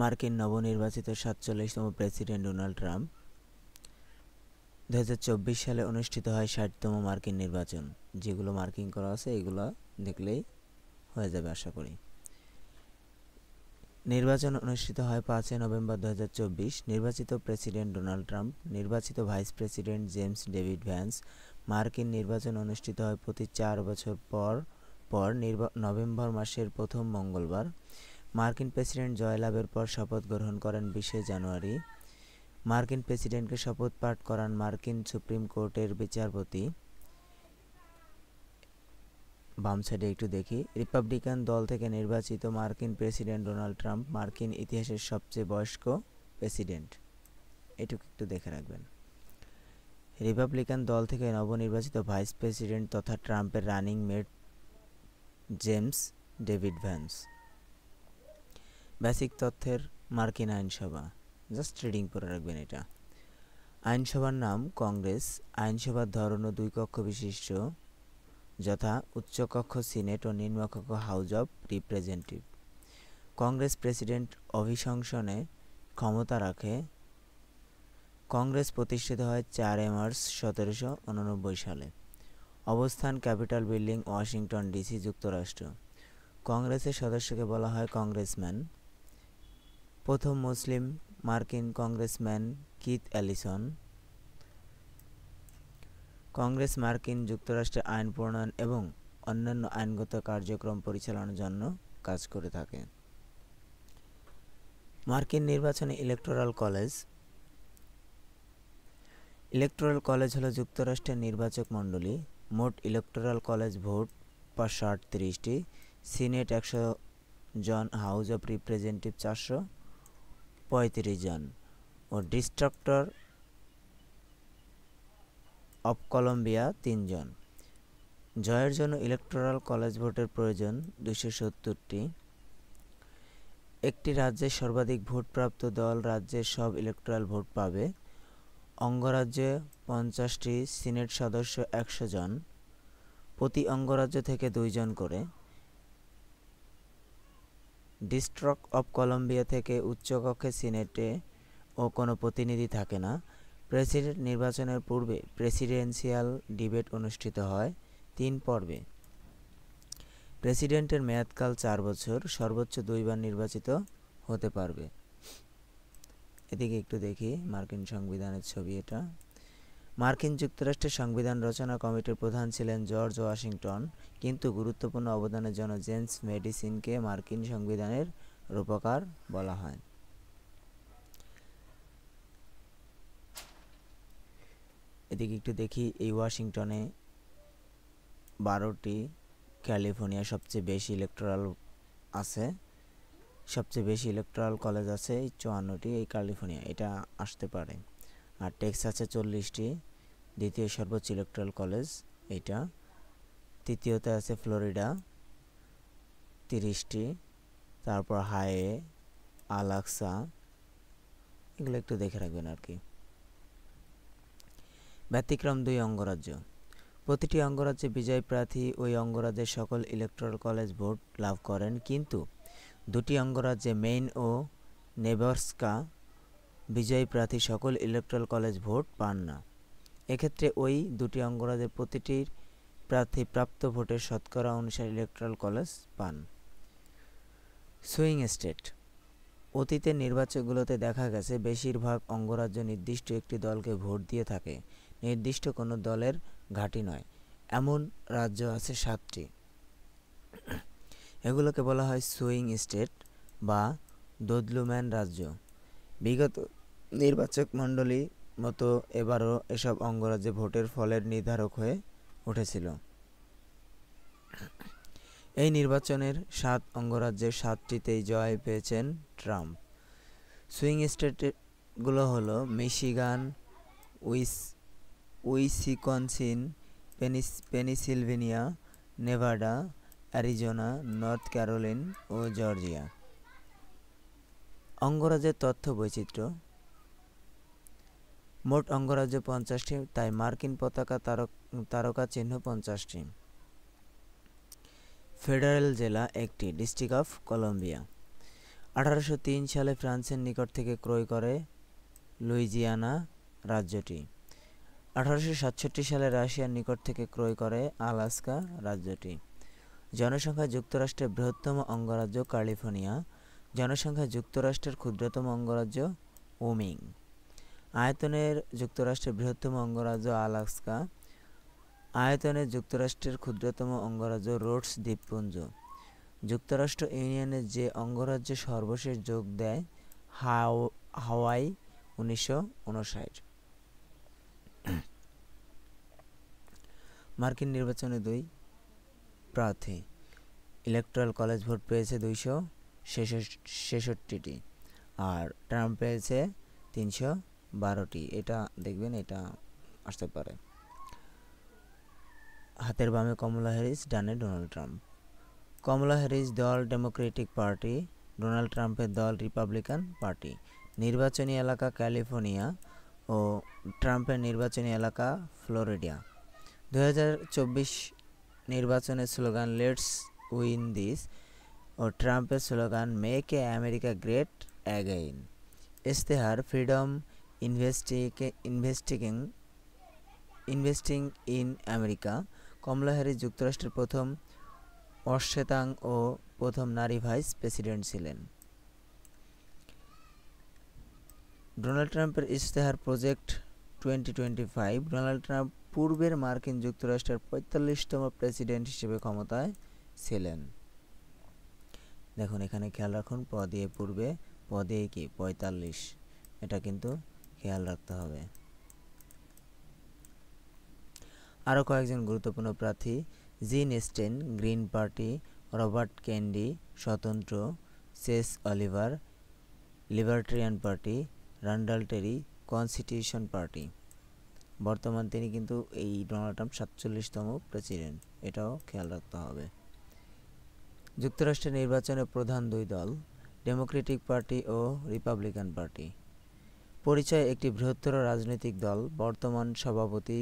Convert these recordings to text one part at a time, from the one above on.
মার্কিন নবনির্বাচিত ৪৭তম president Donald Trump. ২০২৪ সালে অনুষ্ঠিত হয় ৬০তম মার্কিন নির্বাচন। যেগুলো মার্কিং করা আছে এগুলো দেখলেই হয়ে যাবে আশা করি। নির্বাচন অনুষ্ঠিত হয় ৫ই নভেম্বর ২০২৪। নির্বাচিত প্রেসিডেন্ট ডোনাল্ড ট্রাম্প, নির্বাচিত vice president James David Vance. মার্কিন নির্বাচন অনুষ্ঠিত হয় প্রতি ৪ বছর পর পর নভেম্বর মাসের প্রথম মঙ্গলবার। মার্কিন প্রেসিডেন্ট জয়লাভের পর শপথ গ্রহণ করেন ২০শে জানুয়ারি। মার্কিন প্রেসিডেন্টকে শপথ পাঠ করান মার্কিন সুপ্রিম কোর্টের বিচারপতি। বাম সাইডে একটু দেখি। রিপাবলিকান দল থেকে নির্বাচিত মার্কিন প্রেসিডেন্ট ডোনাল্ড ট্রাম্প মার্কিন ইতিহাসের সবচেয়ে বয়স্ক প্রেসিডেন্ট। এটুকু একটু দেখে রাখবেন। রিপাবলিকান দল থেকে নবনির্বাচিত ভাইস প্রেসিডেন্ট তথা ট্রাম্পের running mate James David Vance. Basic তথ্যের মার্কিন আইনসভা, জাস্ট রিডিং করে রাখবেন এটা। আইনসভার নাম কংগ্রেস। আইনসভার ধরনও ২ কক্ষ বিশিষ্ট, যথা উচ্চকক্ষ সিনেট ও নিম্নকক্ষ House of Representative. Congress president অভিশংসনে ক্ষমতা রাখে। কংগ্রেস প্রতিষ্ঠিত হয় ৪ মার্চ ১৭৮৯ সালে। অবস্থান ক্যাপিটাল বিল্ডিং, ওয়াশিংটন ডিসি, যুক্তরাষ্ট্র। কংগ্রেসের সদস্যকে বলা হয় কংগ্রেসম্যান। প্রথম মুসলিম মার্কিন কংগ্রেসম্যান কিথ অ্যালিসন। কংগ্রেস মার্কিন যুক্তরাষ্ট্রে আইন প্রণয়ন এবং অন্যান্য আইনগত কার্যক্রম পরিচালনার জন্য কাজ করে থাকে। মার্কিন নির্বাচনে ইলেকটোরাল কলেজ। ইলেকটোরাল কলেজ হলো যুক্তরাষ্ট্রের নির্বাচক মণ্ডলী। মোট ইলেকটোরাল কলেজ ভোট ৫৩৮টি, সিনেট ১০০ জন, হাউস অব রিপ্রেজেন্টেটিভ ৪৩৫ জন ও ডিস্ট্রিক্টর অব কলম্বিয়া ৩ জন। জয়ের জন্য ইলেকটোরাল কলেজ ভোটের প্রয়োজন ২৭০টি। একটি রাজ্যের সর্বাধিক ভোটপ্রাপ্ত দল রাজ্যের সব ইলেকটোরাল ভোট পাবে। অঙ্গরাজ্যে ৫০টি, সিনেট সদস্য ১০০ জন, প্রতি অঙ্গরাজ্য থেকে ২ জন করে। ডিস্ট্রিক্ট অব কলম্বিয়া থেকে উচ্চকক্ষে সিনেটে ও কোনো প্রতিনিধি থাকে না। প্রেসিডেন্ট নির্বাচনের পূর্বে প্রেসিডেন্সিয়াল ডিবেট অনুষ্ঠিত হয় ৩ পর্বে। প্রেসিডেন্টের মেয়াদকাল ৪ বছর, সর্বোচ্চ ২ বার নির্বাচিত হতে পারবে। এদিকে একটু দেখি মার্কিন সংবিধানের ছবি এটা। মার্কিন যুক্তরাষ্ট্রের সংবিধান রচনা কমিটির প্রধান ছিলেন জর্জ ওয়াশিংটন, কিন্তু গুরুত্বপূর্ণ অবদানের জন্য জেমস ম্যাডিসনকে মার্কিন সংবিধানের রূপকার বলা হয়। এদিকে একটু দেখি এই ওয়াশিংটনে ১২টি, ক্যালিফোর্নিয়া সবচেয়ে বেশি ইলেকটোরাল আছে, সবচেয়ে বেশি ইলেকটোরাল কলেজ আছে এই ৫৪টি, এই ক্যালিফোর্নিয়া এটা আসতে পারে। আর টেক্সাসে ৪০টি, দ্বিতীয় সর্বোচ্চ ইলেকটোরাল কলেজ এইটা। তৃতীয়তে আছে ফ্লোরিডা ৩০টি, তারপর হাওয়াই, আলাস্কা, এগুলো একটু দেখে রাখবেন আর কি। ব্যতিক্রম ২ অঙ্গরাজ্য। প্রতিটি অঙ্গরাজ্যে বিজয়ী প্রার্থী ওই অঙ্গরাজ্যের সকল ইলেকটোরাল কলেজ ভোট লাভ করেন, কিন্তু ২টি অঙ্গরাজ্যে মেইন ও নেব্রাস্কা বিজয়ী প্রার্থী সকল ইলেকটোরাল কলেজ ভোট পান না। এক্ষেত্রে ওই ২টি অঙ্গরাজ্যের প্রতিটির প্রার্থী প্রাপ্ত ভোটের শতকরা অনুসারে ইলেকটোরাল কলেজ পান। Swing state. অতীতের নির্বাচনগুলোতে দেখা গেছে বেশিরভাগ অঙ্গরাজ্য নির্দিষ্ট একটি দলকে ভোট দিয়ে থাকে, নির্দিষ্ট কোনো দলের ঘাঁটি নয়। এমন রাজ্য আছে ৭টি। এগুলোকে বলা হয় সুইং স্টেট বা দোদুল্যমান রাজ্য। বিগত নির্বাচক মণ্ডলী মতো এবারও এসব অঙ্গরাজ্যে ভোটের ফলের নির্ধারক হয়ে উঠেছিল। এই নির্বাচনের ৭ অঙ্গরাজ্যের ৭টিতেই জয় পেয়েছেন ট্রাম্প। সুইং স্টেটগুলো হলো Michigan, Wisconsin, Pennsylvania, Nevada, Arizona, North Carolina ও জর্জিয়া। অঙ্গরাজ্যের তথ্য বৈচিত্র্য। মোট অঙ্গরাজ্য ৫০টি, তাই মার্কিন পতাকা তারকা চিহ্ন ৫০টি। ফেডারেল জেলা ১টি, ডিস্ট্রিক্ট অফ কলম্বিয়া। 1803 সালে ফ্রান্সের নিকট থেকে ক্রয় করে লুইজিয়ানা রাজ্যটি। 1867 সালে রাশিয়ার নিকট থেকে ক্রয় করে আলাস্কা রাজ্যটি। জনসংখ্যা যুক্তরাষ্ট্রের বৃহত্তম অঙ্গরাজ্য ক্যালিফোর্নিয়া। জনসংখ্যা যুক্তরাষ্ট্রের ক্ষুদ্রতম অঙ্গরাজ্য ওমিং। আয়তনের যুক্তরাষ্ট্রের বৃহত্তম অঙ্গরাজ্য আলাস্কা। আয়তনে যুক্তরাষ্ট্রের ক্ষুদ্রতম অঙ্গরাজ্য রোডস দ্বীপপুঞ্জ। যুক্তরাষ্ট্র ইউনিয়নের যে অঙ্গরাজ্য সর্বশেষ যোগ দেয় হাওয়াই 1959। মার্কিন নির্বাচনে 2 প্রার্থী। ইলেকট্রাল কলেজ ভোট পেয়েছে 266টি আর ট্রাম্প পেয়েছে 312টি। এটা দেখবেন, এটা আসতে পারে। হাতের বামে কমলা হ্যারিস, ডানে ডোনাল্ড ট্রাম্প। কমলা হ্যারিস দল ডেমোক্রেটিক পার্টি, ডোনাল্ড ট্রাম্পের দল রিপাবলিকান পার্টি। নির্বাচনী এলাকা ক্যালিফোর্নিয়া ও ট্রাম্পের নির্বাচনী এলাকা ফ্লোরিডা। 2024 নির্বাচনের স্লোগান লেটস উইন দিস ও ট্রাম্পের slogan make a America great again. ইশতেহার freedom investing in America. Kamala Harris যুক্তরাষ্ট্রের প্রথম অশ্বেতাং ও প্রথম নারী ভাইস প্রেসিডেন্ট ছিলেন। ডোনাল্ড ট্রাম্পের ইশতেহার প্রজেক্ট 2025। ডোনাল্ড ট্রাম্প পূর্বের মার্কিন যুক্তরাষ্ট্রের 45তম প্রেসিডেন্ট হিসেবে ক্ষমতায় ছিলেন। দেখুন এখানে খেয়াল রাখুন, পদে পূর্বে, পদে কি 45, এটা কিন্তু খেয়াল রাখতে হবে। আরও কয়েকজন গুরুত্বপূর্ণ প্রার্থী: জিন স্টেন গ্রিন পার্টি, রবার্ট কেনেডি স্বতন্ত্র, চেস অলিভার লিবার্টেরিয়ান পার্টি, রান্ডাল টেরি কনস্টিটিউশন পার্টি। বর্তমান তিনি কিন্তু এই ডোনাল্ড ট্রাম্প 47তম প্রেসিডেন্ট, এটাও খেয়াল রাখতে হবে। যুক্তরাষ্ট্রের নির্বাচনে প্রধান 2 দল, ডেমোক্রেটিক পার্টি ও রিপাবলিকান পার্টি। পরিচয়: একটি বৃহত্তর রাজনৈতিক দল। বর্তমান সভাপতি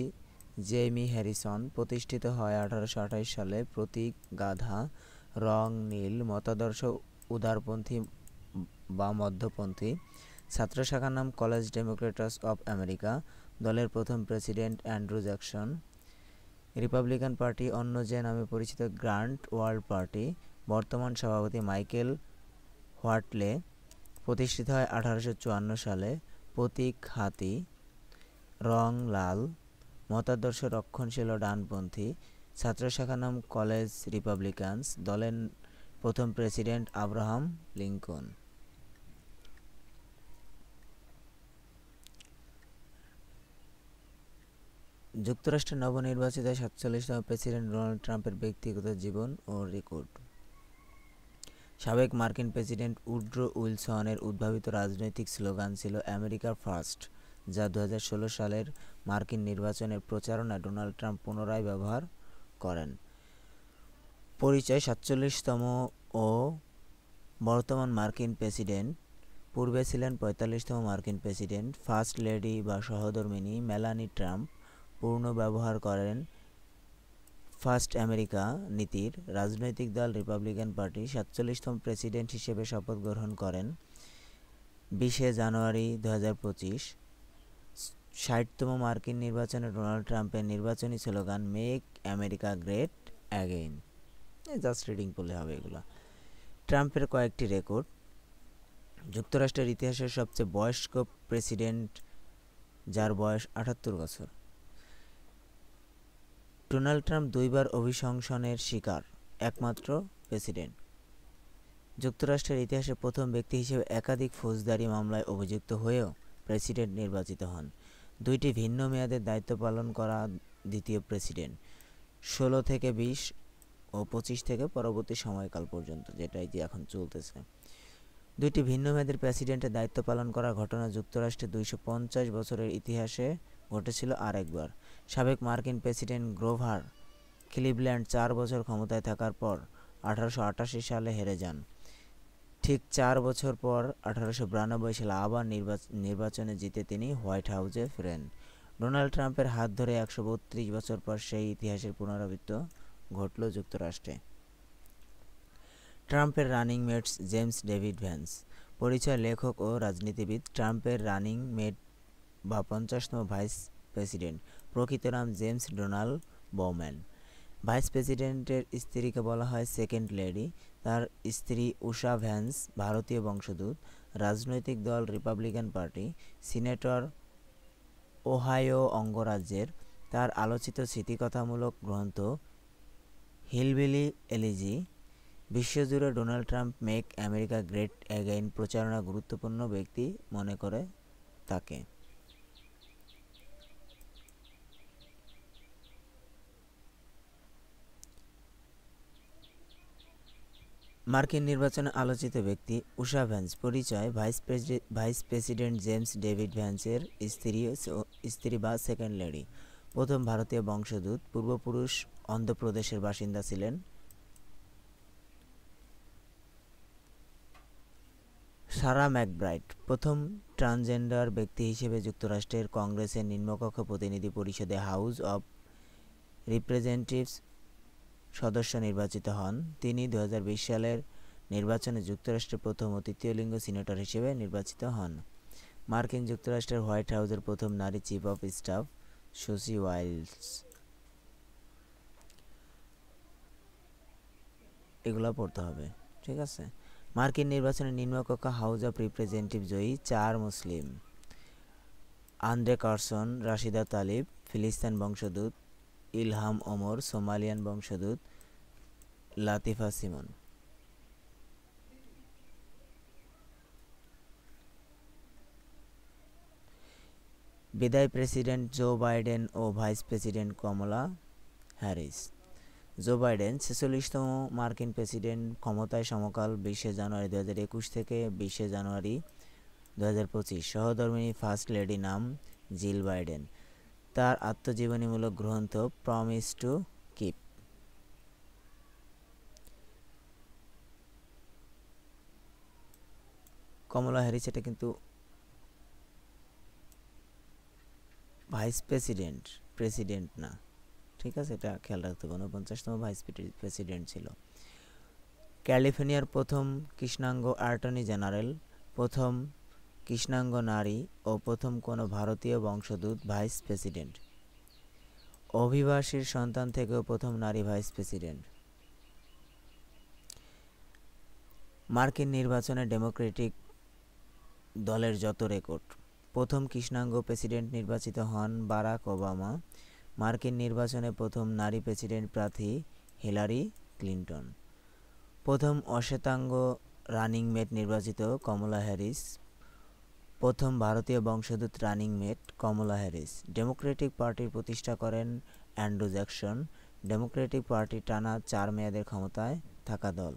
জেমি হ্যারিসন। প্রতিষ্ঠিত হয় 1828 সালে। প্রতীক গাধা, রং নীল। মতাদর্শ উদারপন্থী বা মধ্যপন্থী। ছাত্র শাখার নাম কলেজ ডেমোক্রেটস অব আমেরিকা। দলের প্রথম president Andrew Jackson. Republican party অন্য যে নামে পরিচিত গ্র্যান্ড ওয়ার্ল্ড পার্টি। বর্তমান সভাপতি মাইকেল হোয়াটলে। প্রতিষ্ঠিত হয় 1854 সালে। প্রতীক হাতি, রং লাল। মতাদর্শ রক্ষণশীল ও ডানপন্থী। ছাত্র শাখার নাম কলেজ রিপাবলিকানস। দলের প্রথম প্রেসিডেন্ট আব্রাহাম লিঙ্কন। যুক্তরাষ্ট্রের নবনির্বাচিত 47তম প্রেসিডেন্ট ডোনাল্ড ট্রাম্পের ব্যক্তিগত জীবন ও রেকর্ড। সাবেক মার্কিন প্রেসিডেন্ট উড্রো উইলসনের উদ্ভাবিত রাজনৈতিক স্লোগান ছিল আমেরিকা ফার্স্ট, যা 2016 সালের মার্কিন নির্বাচনের প্রচারণায় ডোনাল্ড ট্রাম্প পুনরায় ব্যবহার করেন। পরিচয়: 47তম ও বর্তমান মার্কিন প্রেসিডেন্ট। পূর্বে ছিলেন 45তম মার্কিন প্রেসিডেন্ট। ফার্স্ট লেডি বা সহধর্মিণী মেলানি ট্রাম্প পূর্ণ ব্যবহার করেন ফার্স্ট আমেরিকা নীতির। রাজনৈতিক দল রিপাবলিকান পার্টি। 47তম প্রেসিডেন্ট হিসেবে শপথ গ্রহণ করেন 20 জানুয়ারি 2025। 60তম মার্কিন নির্বাচনে ডোনাল্ড ট্রাম্পের নির্বাচনী slogan make America great again. Just reading করলে হবে এগুলো। ট্রাম্পের কয়েকটি রেকর্ড: যুক্তরাষ্ট্রের ইতিহাসের সবচেয়ে বয়স্ক প্রেসিডেন্ট, যার বয়স 78 বছর। ডোনাল্ড ট্রাম্প 2 বার অভিশংসনের শিকার, একমাত্র প্রেসিডেন্ট। যুক্তরাষ্ট্রের ইতিহাসে প্রথম ব্যক্তি হিসেবে একাধিক ফৌজদারি মামলায় অভিযুক্ত হয়েও প্রেসিডেন্ট নির্বাচিত হন। 2টি ভিন্ন মেয়াদে দায়িত্ব পালন করা দ্বিতীয় প্রেসিডেন্ট। 16 থেকে 20 ও 25 থেকে পরবর্তী সময়কাল পর্যন্ত, যেটাই যে এখন চলতেছে। 2টি ভিন্ন মেয়াদের প্রেসিডেন্টের দায়িত্ব পালন করার ঘটনা যুক্তরাষ্ট্রের 250 বছরের ইতিহাসে ঘটেছিল আরেকবার। সাবেক মার্কিন প্রেসিডেন্ট গ্রোভার ক্লিভল্যান্ড 4 বছর ক্ষমতায় থাকার পর 1888 সালে হেরে যান। ঠিক 4 বছর পর 1892 সালে আবার নির্বাচনে জিতে তিনি হোয়াইট হাউসে ফেরেন। ডোনাল্ড ট্রাম্পের হাত ধরে 132 বছর পর সেই ইতিহাসের পুনরাবৃত্তি ঘটল যুক্তরাষ্ট্রে। ট্রাম্পের running mates James David Vance. পরিচয় লেখক ও রাজনীতিবিদ। ট্রাম্পের রানিং মেট বা 50তম ভাইস প্রেসিডেন্ট। প্রকৃত নাম জেমস ডোনাল্ড বৌম্যান। ভাইস প্রেসিডেন্টের স্ত্রীকে বলা হয় সেকেন্ড লেডি। তার স্ত্রী উষা ভ্যান্স ভারতীয় বংশোদ্ভূত। রাজনৈতিক দল রিপাবলিকান পার্টি। সিনেটর ওহাইও অঙ্গরাজ্যের। তার আলোচিত স্মৃতিকথামূলক গ্রন্থ হিলবিলি এলিজি। বিশ্বজুড়ে Donald Trump make America great again প্রচারণা গুরুত্বপূর্ণ ব্যক্তি মনে করে তাকে। মার্কিন নির্বাচনে আলোচিত ব্যক্তি উষা ভ্যান্স। পরিচয় ভাইস প্রেসিডেন্ট জেমস ডেভিড ভ্যান্সের স্ত্রী বা সেকেন্ড লেডি। প্রথম ভারতীয় বংশোদ্ভূত। পূর্বপুরুষ অন্ধ্রপ্রদেশের বাসিন্দা ছিলেন। সারা ম্যাকব্রাইড প্রথম ট্রান্সজেন্ডার ব্যক্তি হিসেবে যুক্তরাষ্ট্রের কংগ্রেসের নিম্নকক্ষ প্রতিনিধি পরিষদে হাউস অব রিপ্রেজেন্টেটিভস সদস্য নির্বাচিত হন। তিনি 2020 সালের নির্বাচনে যুক্তরাষ্ট্রের প্রথম ও তৃতীয় লিঙ্গ সিনেটর হিসেবে নির্বাচিত হন। মার্কিন যুক্তরাষ্ট্রের হোয়াইট হাউসের প্রথম নারী chief of staff Susie Wiles. এগুলো পড়তে হবে, ঠিক আছে। মার্কিন নির্বাচনে নিম্নকক্ষ হাউস অব রিপ্রেজেন্টেটিভ জয়ী 4 মুসলিম। আন্দ্রে কারসন, রাশিদা তালিব ফিলিস্তিন বংশোদ্ভূত, ইলহাম ওমর সোমালিয়ান বংশোদ্ভূত, লাতিফা সিমন। বিদায়ী প্রেসিডেন্ট জো বাইডেন ও vice president Kamala Harris. Joe Biden 46তম মার্কিন প্রেসিডেন্ট, ক্ষমতায় সমকাল 20 জানুয়ারি 2021 থেকে 20 জানুয়ারি 2025। সহধর্মিণী ফার্স্ট লেডি নাম জিল বাইডেন। তার আত্মজীবনীমূলক গ্রন্থ promise to keep. Kamala Harris এটা কিন্তু ভাইস প্রেসিডেন্ট না, ঠিক আছে, এটা খেয়াল রাখতে হবে। 49তম ভাইস প্রেসিডেন্ট ছিল। ক্যালিফোর্নিয়ার প্রথম কৃষ্ণাঙ্গ অ্যাটর্নি জেনারেল, প্রথম কৃষ্ণাঙ্গ নারী ও প্রথম কোনো ভারতীয় বংশোদ্ভূত ভাইস প্রেসিডেন্ট। অভিবাসীর সন্তান থেকেও প্রথম নারী ভাইস প্রেসিডেন্ট। মার্কিন নির্বাচনে ডেমোক্রেটিক দলের যত রেকর্ড। প্রথম কৃষ্ণাঙ্গ প্রেসিডেন্ট নির্বাচিত হন বারাক ওবামা। মার্কিন নির্বাচনে প্রথম নারী প্রেসিডেন্ট প্রার্থী হিলারি ক্লিন্টন। প্রথম অশ্বেতাঙ্গ রানিং মেট নির্বাচিত কমলা হ্যারিস। প্রথম ভারতীয় বংশোদ্ভূত রানিং মেট কমলা হ্যারিস। ডেমোক্রেটিক পার্টির প্রতিষ্ঠা করেন অ্যান্ড্রু জ্যাকসন। ডেমোক্রেটিক পার্টি টানা 4 মেয়াদের ক্ষমতায় থাকা দল।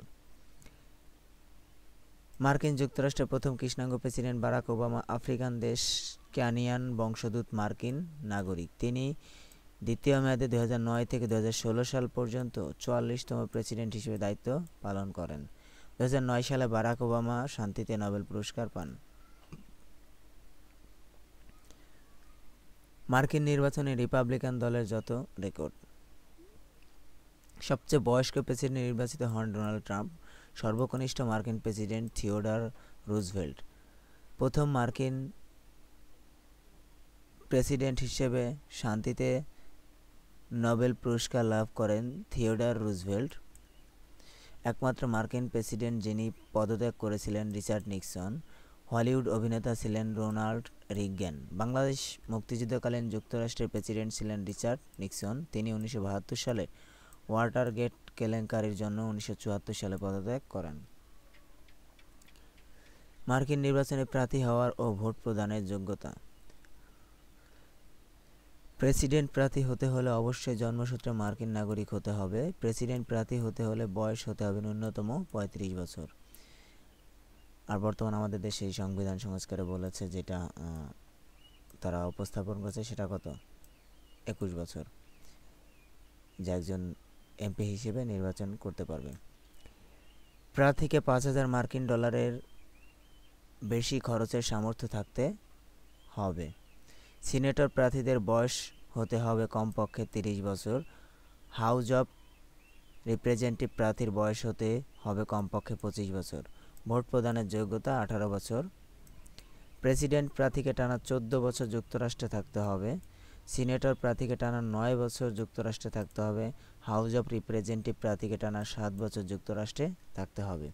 মার্কিন যুক্তরাষ্ট্রের প্রথম কৃষ্ণাঙ্গ প্রেসিডেন্ট বারাক ওবামা আফ্রিকান দেশ কেনিয়ান বংশোদ্ভূত মার্কিন নাগরিক। তিনি দ্বিতীয় মেয়াদে 2009 থেকে 2016 সাল পর্যন্ত 44তম প্রেসিডেন্ট হিসেবে দায়িত্ব পালন করেন। 2009 সালে বারাক ওবামা শান্তিতে নোবেল পুরস্কার পান। মার্কিন নির্বাচনে রিপাবলিকান দলের যত রেকর্ড। সবচেয়ে বয়স্ক প্রেসিডেন্ট নির্বাচিত হন ডোনাল্ড ট্রাম্প। সর্বকনিষ্ঠ মার্কিন প্রেসিডেন্ট থিওডর রুজভেল্ট। প্রথম মার্কিন প্রেসিডেন্ট হিসেবে শান্তিতে নোবেল পুরস্কার লাভ করেন থিওডর রুজভেল্ট। একমাত্র মার্কিন প্রেসিডেন্ট যিনি পদত্যাগ করেছিলেন রিচার্ড নিক্সন। হলিউড অভিনেতা ছিলেন রোনাল্ড রিগান। বাংলাদেশ মুক্তিযুদ্ধকালীন যুক্তরাষ্ট্রের প্রেসিডেন্ট ছিলেন রিচার্ড নিক্সন। তিনি 1972 সালে ওয়াটারগেট কেলেঙ্কারির জন্য 1974 সালে পদত্যাগ করেন। মার্কিন নির্বাচনে প্রার্থী হওয়ার ও ভোট প্রদানের যোগ্যতা। প্রেসিডেন্ট প্রার্থী হতে হলে অবশ্যই জন্মসূত্রে মার্কিন নাগরিক হতে হবে। প্রেসিডেন্ট প্রার্থী হতে হলে বয়স হতে হবে ন্যূনতম 35 বছর। আর বর্তমান আমাদের দেশে এই সংবিধান সংস্কারে বলেছে, যেটা তারা উপস্থাপন করছে, সেটা কত 21 বছর, যে একজন এমপি হিসেবে নির্বাচন করতে পারবে। প্রার্থীকে 5,000 মার্কিন ডলারের বেশি খরচের সামর্থ্য থাকতে হবে। সিনেটর প্রার্থীদের বয়স হতে হবে কমপক্ষে 30 বছর। হাউস অব রিপ্রেজেন্টেটিভ প্রার্থীর বয়স হতে হবে কমপক্ষে 25 বছর। ভোট প্রদানের যোগ্যতা 18 বছর। প্রেসিডেন্ট প্রার্থীকে টানা 14 বছর যুক্তরাষ্ট্রে থাকতে হবে। সিনেটর প্রার্থীকে টানা 9 বছর যুক্তরাষ্ট্রে থাকতে হবে। হাউস অব রিপ্রেজেন্টেটিভ প্রার্থীকে টানা 7 বছর যুক্তরাষ্ট্রে থাকতে হবে।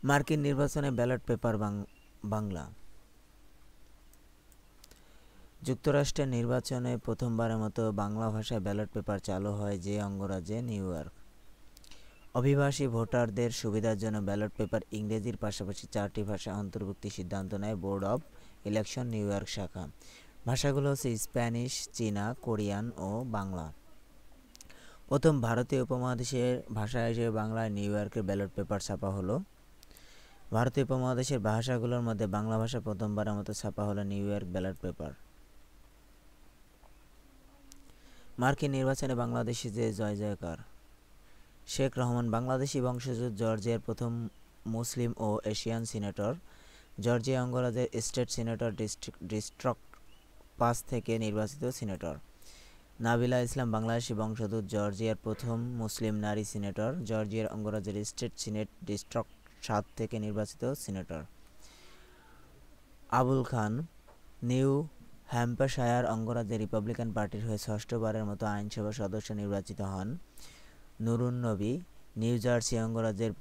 মার্কিন নির্বাচনে ব্যালট পেপার বাংলা। যুক্তরাষ্ট্রের নির্বাচনে প্রথমবারের মতো বাংলা ভাষায় ব্যালট পেপার চালু হয় যে অঙ্গরাজ্যে নিউ ইয়র্ক। অভিবাসী ভোটারদের সুবিধার জন্য ব্যালট পেপার ইংরেজির পাশাপাশি 4টি ভাষা অন্তর্ভুক্তির সিদ্ধান্ত নেয় board of election new York শাখা। ভাষাগুলো হচ্ছে স্প্যানিশ, চীনা, কোরিয়ান ও বাংলা। প্রথম ভারতীয় উপমহাদেশের ভাষা হিসেবে বাংলায় নিউ ইয়র্কের ব্যালট পেপার ছাপা হলো। ভারতীয় উপমহাদেশের ভাষাগুলোর মধ্যে বাংলা ভাষা প্রথমবারের মতো ছাপা হলো নিউ ইয়র্ক ব্যালট পেপার। মার্কিন নির্বাচনে বাংলাদেশে যে জয় জয়কার। শেখ রহমান বাংলাদেশি বংশোদ্ভূত জর্জিয়ার প্রথম মুসলিম ও এশিয়ান সিনেটর। জর্জিয়া অঙ্গরাজ্যের স্টেট সিনেটর ডিস্ট্রিক্ট 5 থেকে নির্বাচিত সিনেটর। নাবিলা ইসলাম বাংলাদেশি বংশোদ্ভূত জর্জিয়ার প্রথম মুসলিম নারী সিনেটর। জর্জিয়ার অঙ্গরাজ্যের স্টেট সিনেট ডিস্ট্রিক্ট 7 থেকে নির্বাচিত সিনেটর। আবুল খান নিউ হ্যাম্পশায়ার অঙ্গরাজ্যের রিপাবলিকান পার্টির হয়ে 6ষ্ঠবারের মতো আইনসভার সদস্য নির্বাচিত হন। নুরুন নবী নিউ জার্সি অঙ্গরাজ্যের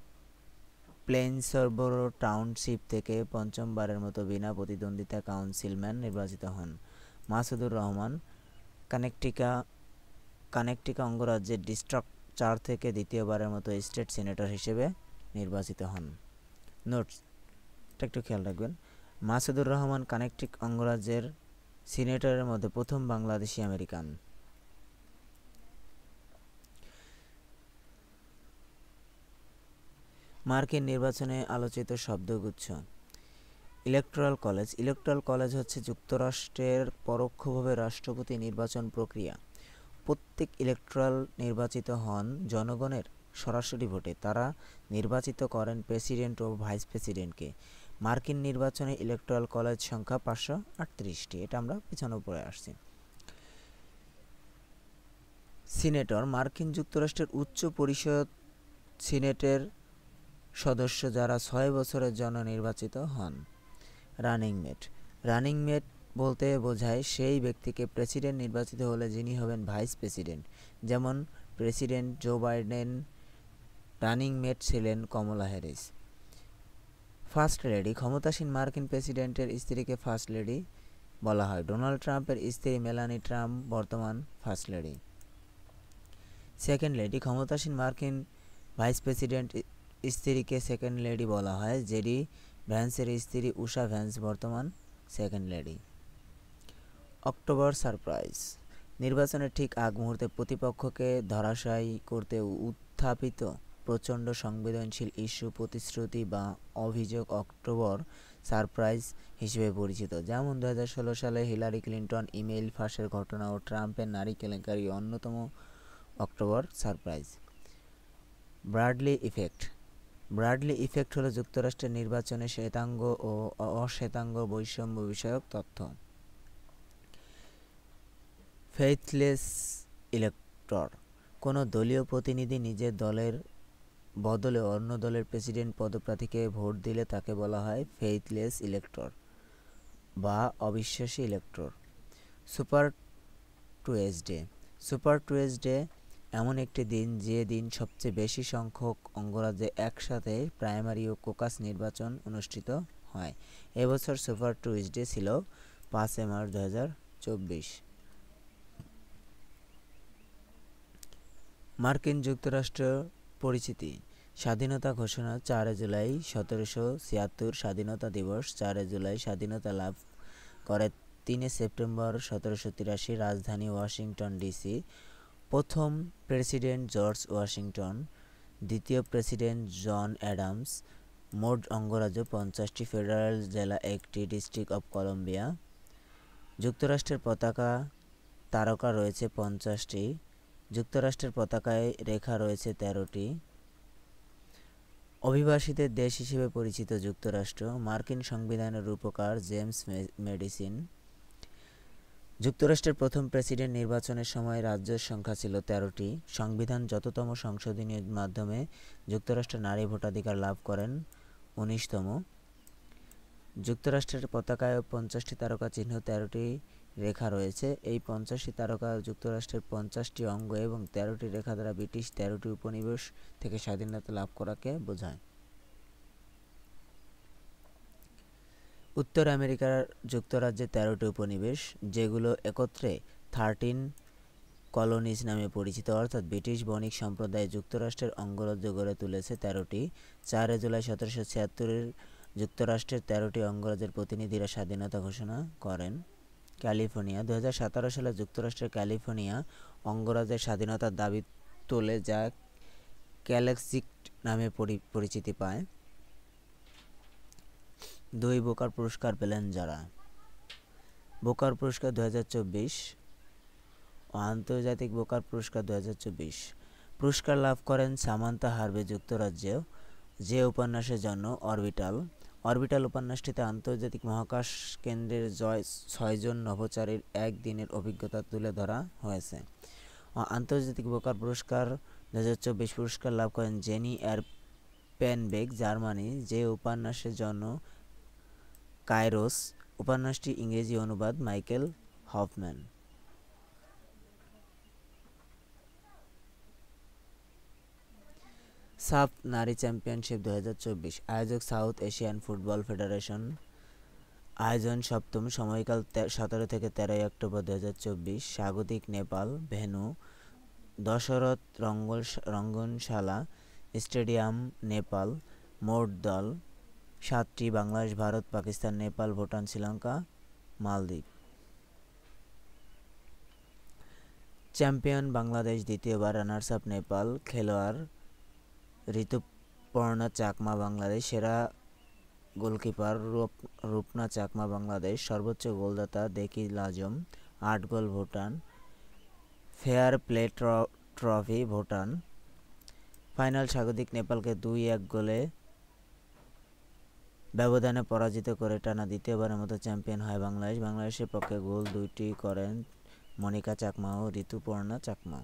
প্লেনসবরো টাউনশিপ থেকে 5মবারের মতো বিনা প্রতিদ্বন্দ্বিতা কাউন্সিলম্যান নির্বাচিত হন। মাসুদুর রহমান কানেকটিকা অঙ্গরাজ্যের ডিস্ট্রিক্ট 4 থেকে দ্বিতীয়বারের মতো স্টেট সিনেটর হিসেবে নির্বাচিত হন। নোটস একটু খেয়াল রাখবেন। মাসুদুর রহমান কানেকটিক অঙ্গরাজ্যের সিনেটরের মধ্যে প্রথম বাংলাদেশি আমেরিকান। মার্কিন নির্বাচনে আলোচিত শব্দগুচ্ছ। Electoral college. ইলেকটোরাল কলেজ হচ্ছে যুক্তরাষ্ট্রের পরোক্ষভাবে রাষ্ট্রপতি নির্বাচন প্রক্রিয়া। প্রত্যেক ইলেকটোরাল নির্বাচিত হন জনগণের সরাসরি ভোটে। তারা নির্বাচিত করেন প্রেসিডেন্ট ও ভাইস প্রেসিডেন্টকে। মার্কিন নির্বাচনে ইলেকটোরাল কলেজ সংখ্যা 538টি। এটা আমরা পিছনে পড়ে আসছি। সিনেটর। মার্কিন যুক্তরাষ্ট্রের উচ্চ পরিষদ সিনেটের সদস্য যারা 6 বছরের জন্য নির্বাচিত হন। Running mate. রানিং মেট বলতে বোঝায় সেই ব্যক্তিকে প্রেসিডেন্ট নির্বাচিত হলে যিনি হবেন ভাইস প্রেসিডেন্ট। যেমন president Joe Biden running mate ছিলেন কমলা হ্যারিস। First lady. ক্ষমতাসীন মার্কিন প্রেসিডেন্টের স্ত্রীকে ফার্স্ট লেডি বলা হয়। ডোনাল্ড ট্রাম্পের স্ত্রী মেলানি ট্রাম্প বর্তমান ফার্স্ট লেডি। Second lady. ক্ষমতাসীন মার্কিন ভাইস প্রেসিডেন্ট স্ত্রীকে সেকেন্ড লেডি বলা হয়। জেডি ভ্যান্সের স্ত্রী উষা ভ্যান্স বর্তমান সেকেন্ড লেডি। October surprise. নির্বাচনের ঠিক আগ মুহূর্তে প্রতিপক্ষকে ধরাশায়ী করতে উত্থাপিত প্রচণ্ড সংবেদনশীল ইস্যু, প্রতিশ্রুতি বা অভিযোগ অক্টোবর সারপ্রাইজ হিসেবে পরিচিত। যেমন 2016 সালে হিলারি ক্লিন্টন ইমেইল ফাঁসের ঘটনা ও ট্রাম্পের নারী কেলেঙ্কারি অন্যতম October surprise. Bradley effect. Bradley effect হলো যুক্তরাষ্ট্রের নির্বাচনে শ্বেতাঙ্গ ও অশ্বেতাঙ্গ বৈষম্য বিষয়ক তথ্য। Faithless elector. কোনো দলীয় প্রতিনিধি নিজের দলের বদলে অন্য দলের প্রেসিডেন্ট পদপ্রার্থীকে ভোট দিলে তাকে বলা হয় ফেইথলেস ইলেক্টর বা অবিশ্বাসী elector. Super Tuesday. Super Tuesday এমন একটি দিন যে দিন সবচেয়ে বেশি সংখ্যক অঙ্গরাজ্যে একসাথে প্রাইমারি ও কোকাস নির্বাচন অনুষ্ঠিত হয়। এবছর সুপার টুয়েসডে ছিল 5 মার্চ 2024। মার্কিন যুক্তরাষ্ট্র পরিচিতি। স্বাধীনতা ঘোষণা 4 জুলাই 1776। স্বাধীনতা দিবস 4 জুলাই। স্বাধীনতা লাভ করে 3 সেপ্টেম্বর 1783। রাজধানী ওয়াশিংটন ডিসি। প্রথম প্রেসিডেন্ট জর্জ ওয়াশিংটন। দ্বিতীয় প্রেসিডেন্ট জন অ্যাডামস। মোট অঙ্গরাজ্য 50টি। ফেডারেল জেলা 1টি। District of Colombia. যুক্তরাষ্ট্রের পতাকা তারকা রয়েছে 50টি, যুক্তরাষ্ট্রের পতাকায় রেখা রয়েছে 13টি, অভিবাসীদের দেশ হিসেবে পরিচিত যুক্তরাষ্ট্র, মার্কিন সংবিধানের রূপকার জেমস মেডিসন, যুক্তরাষ্ট্রের প্রথম প্রেসিডেন্ট নির্বাচনের সময় রাজ্যের সংখ্যা ছিল 13টি, সংবিধান যততম সংশোধনীর মাধ্যমে যুক্তরাষ্ট্রে নারী ভোটাধিকার লাভ করেন 19তম, যুক্তরাষ্ট্রের পতাকায় 50টি তারকা চিহ্ন 13টি রেখা রয়েছে। এই 50টি তারকা যুক্তরাষ্ট্রের 50টি অঙ্গ এবং 13টি রেখা দ্বারা ব্রিটিশ 13টি উপনিবেশ থেকে স্বাধীনতা লাভ করাকে বোঝায়। উত্তর আমেরিকার যুক্তরাজ্যে 13টি উপনিবেশ, যেগুলো একত্রে 13 কলোনিজ নামে পরিচিত, অর্থাৎ ব্রিটিশ বণিক সম্প্রদায় যুক্তরাষ্ট্রের অঙ্গরাজ্য গড়ে তুলেছে 13টি। 4 জুলাই 1776 যুক্তরাষ্ট্রের 13টি অঙ্গরাজ্যের প্রতিনিধিরা স্বাধীনতা ঘোষণা করেন। ক্যালিফোর্নিয়া 2017 সালে যুক্তরাষ্ট্রের ক্যালিফোর্নিয়া অঙ্গরাজ্যের স্বাধীনতার দাবি তোলে, যা ক্যালেক্সিক্ট নামে পরিচিতি পায়। 2 বুকার পুরস্কার পেলেন যারা: বুকার পুরস্কার 2024 ও আন্তর্জাতিক বুকার পুরস্কার 2024। পুরস্কার লাভ করেন সামান্থা হার্ভে যুক্তরাজ্যে যে উপন্যাসের জন্য অরবিটাল উপন্যাসটিতে আন্তর্জাতিক মহাকাশ কেন্দ্রের 6 জন নভোচারীর একদিনের অভিজ্ঞতা তুলে ধরা হয়েছে। আন্তর্জাতিক বুকার পুরস্কার 2024 পুরস্কার লাভ করেন জেনি এরপেনবেক জার্মানি যে উপন্যাসের জন্য কাইরোস। উপন্যাসটি ইংরেজি অনুবাদ মাইকেল হফম্যান। সাফ নারী চ্যাম্পিয়নশিপ 2024 আয়োজক সাউথ এশিয়ান ফুটবল ফেডারেশন। আয়োজন সপ্তম, সময়কাল 17 থেকে 13 অক্টোবর 2024। স্বাগতিক নেপাল। Venue Dasharath Rangasala stadium, Nepal. মোট দল 7টি, বাংলাদেশ, ভারত, পাকিস্তান, নেপাল, ভুটান, শ্রীলঙ্কা, মালদ্বীপ। চ্যাম্পিয়ন বাংলাদেশ দ্বিতীয়বার, রানার্স আপ নেপাল। খেলোয়াড় ঋতুপর্ণা চাকমা বাংলাদেশ। সেরা গোলকিপার রূপনা চাকমা বাংলাদেশ। সর্বোচ্চ গোলদাতা দেকিল আজম 8 গোল Bhutan. Fair Play Trophy Bhutan. Final স্বাগতিক নেপালকে 2-1 গোলে ব্যবধানে পরাজিত করে টানা দ্বিতীয়বারের মতো চ্যাম্পিয়ন হয় বাংলাদেশ। বাংলাদেশের পক্ষে গোল 2টি করেন মনিকা চাকমা ও ঋতুপর্ণা চাকমা।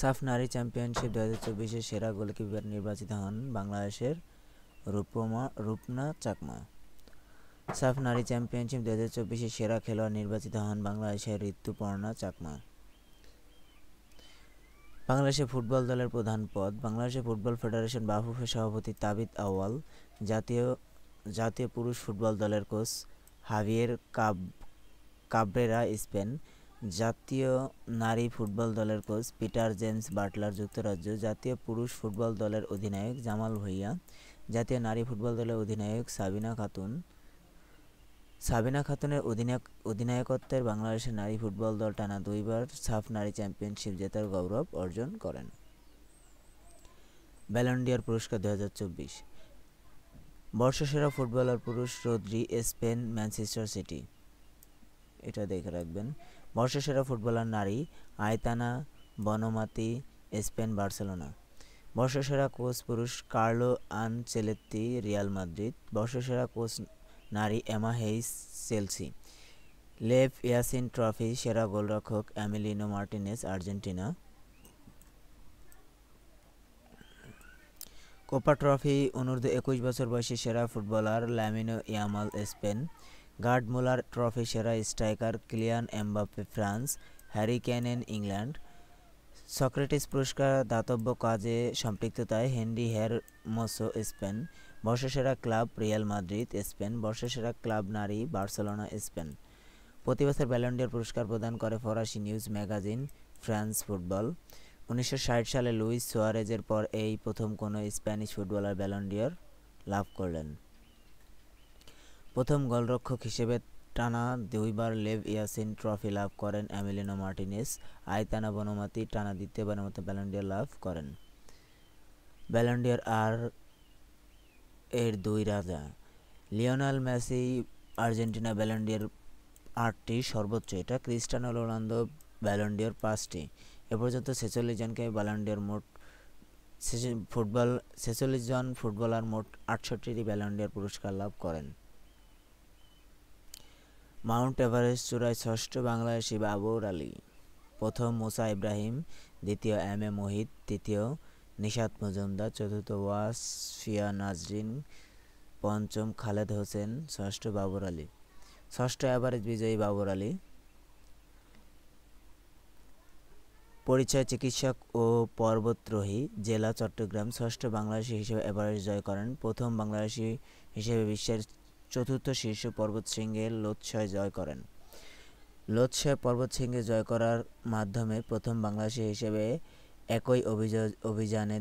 সাফ নারী চ্যাম্পিয়নশিপ 2024 সেরা গোলকিপার নির্বাচিত হন বাংলাদেশের রূপনা চাকমা। সাফ নারী চ্যাম্পিয়নশিপ 2024 সেরা খেলোয়াড় নির্বাচিত হন বাংলাদেশের ঋতুপর্ণা চাকমা। বাংলাদেশের ফুটবল দলের প্রধান পদ: বাংলাদেশের ফুটবল ফেডারেশন বাফুফে সভাপতি তাবিথ আউয়াল, জাতীয় পুরুষ ফুটবল দলের কোচ হাভিয়ের কাব্রেরা স্পেন, জাতীয় নারী ফুটবল দলের কোচ পিটার জেমস বাটলার যুক্তরাজ্য, জাতীয় পুরুষ ফুটবল দলের অধিনায়ক জামাল ভুঁইয়া, জাতীয় নারী ফুটবল দলের অধিনায়ক সাবিনা খাতুনের অধিনায়কত্বের বাংলাদেশের নারী ফুটবল দল টানা 2বার সাফ নারী চ্যাম্পিয়নশিপ জেতার গৌরব অর্জন করেন। ব্যালন ডি'অর পুরস্কার 2024 বর্ষসেরা ফুটবলার পুরুষ রদ্রি, স্পেন, ম্যানচেস্টার সিটি। এটা দেখে রাখবেন। বর্ষসেরা ফুটবলার নারী আয়তানা বনমাতি, স্পেন, বার্সেলোনা। বর্ষসেরা কোচ পুরুষ কার্লো আনচেলত্তি, রিয়াল মাদ্রিদ। বর্ষসেরা কোচ নারী Emma Hayes, Chelsea. Lev Yashin Trophy সেরা গোলরক্ষক Emiliano Martinez, Argentina. Kopa Trophy অনূর্ধ্ব 21 বছর বয়সী সেরা footballer Lamine Yamal, Spain. Gerd Muller Trophy সেরা striker Kylian Mbappe, France. Harry Kane, England. Socrates পুরস্কার দাতব্য কাজে সম্পৃক্ততায় হেনরি হেরমোসো, স্পেন। বর্ষসেরা ক্লাব রিয়াল মাদ্রিদ, স্পেন। বর্ষসেরা ক্লাব নারী বার্সেলোনা, স্পেন। প্রতি বছর ব্যালন ডি'অর পুরস্কার প্রদান করে ফরাসি নিউজ ম্যাগাজিন ফ্রান্স ফুটবল। 1960 সালে লুইস সুয়ারেজের পর এই প্রথম কোনো স্প্যানিশ ফুটবলার ব্যালন ডি'অর লাভ করলেন। প্রথম গোলরক্ষক হিসেবে টানা 2বার লেভ ইয়াসিন ট্রফি লাভ করেন এমিলিনো মার্টিনেজ। আয়তানা বনমাতি টানা দ্বিতীয়বারের মতো ব্যালন ডি'অর লাভ করেন। ব্যালন ডি'অর এর 2 রাজা: Lionel Messi Argentina Ballon d'Or 8টি, সর্বোচ্চ এটা ক্রিস্টিয়ানো রোনালদো ব্যালন ডি'র 5টি। এ পর্যন্ত 46 জনকে ব্যালন ডি'র মোট 46 জন ফুটবলার মোট 68টি ব্যালন ডি'র পুরস্কার লাভ করেন। মাউন্ট এভারেস্ট চূড়ায় ষষ্ঠ বাংলাদেশি বাবর আলী, প্রথম মুসা ইব্রাহিম, দ্বিতীয় এম এ মোহিত, তৃতীয় নিশাত মজুমদার, চতুর্থ ওয়াসফিয়া নাজরিন, পঞ্চম খালেদ হোসেন, ষষ্ঠ বাবর আলী। ষষ্ঠ এভারেস্ট বিজয়ী বাবর আলী। পরিচয় চিকিৎসক ও পর্বতারোহী, জেলা চট্টগ্রাম। ষষ্ঠ বাংলাদেশি হিসেবে এভারেস্ট জয় করেন। প্রথম বাংলাদেশি হিসেবে বিশ্বের চতুর্থ শীর্ষ পর্বতশৃঙ্গের লোৎসয় জয় করেন। লোৎসয় পর্বতশৃঙ্গে জয় করার মাধ্যমে প্রথম বাংলাদেশি হিসেবে একই অভিযানে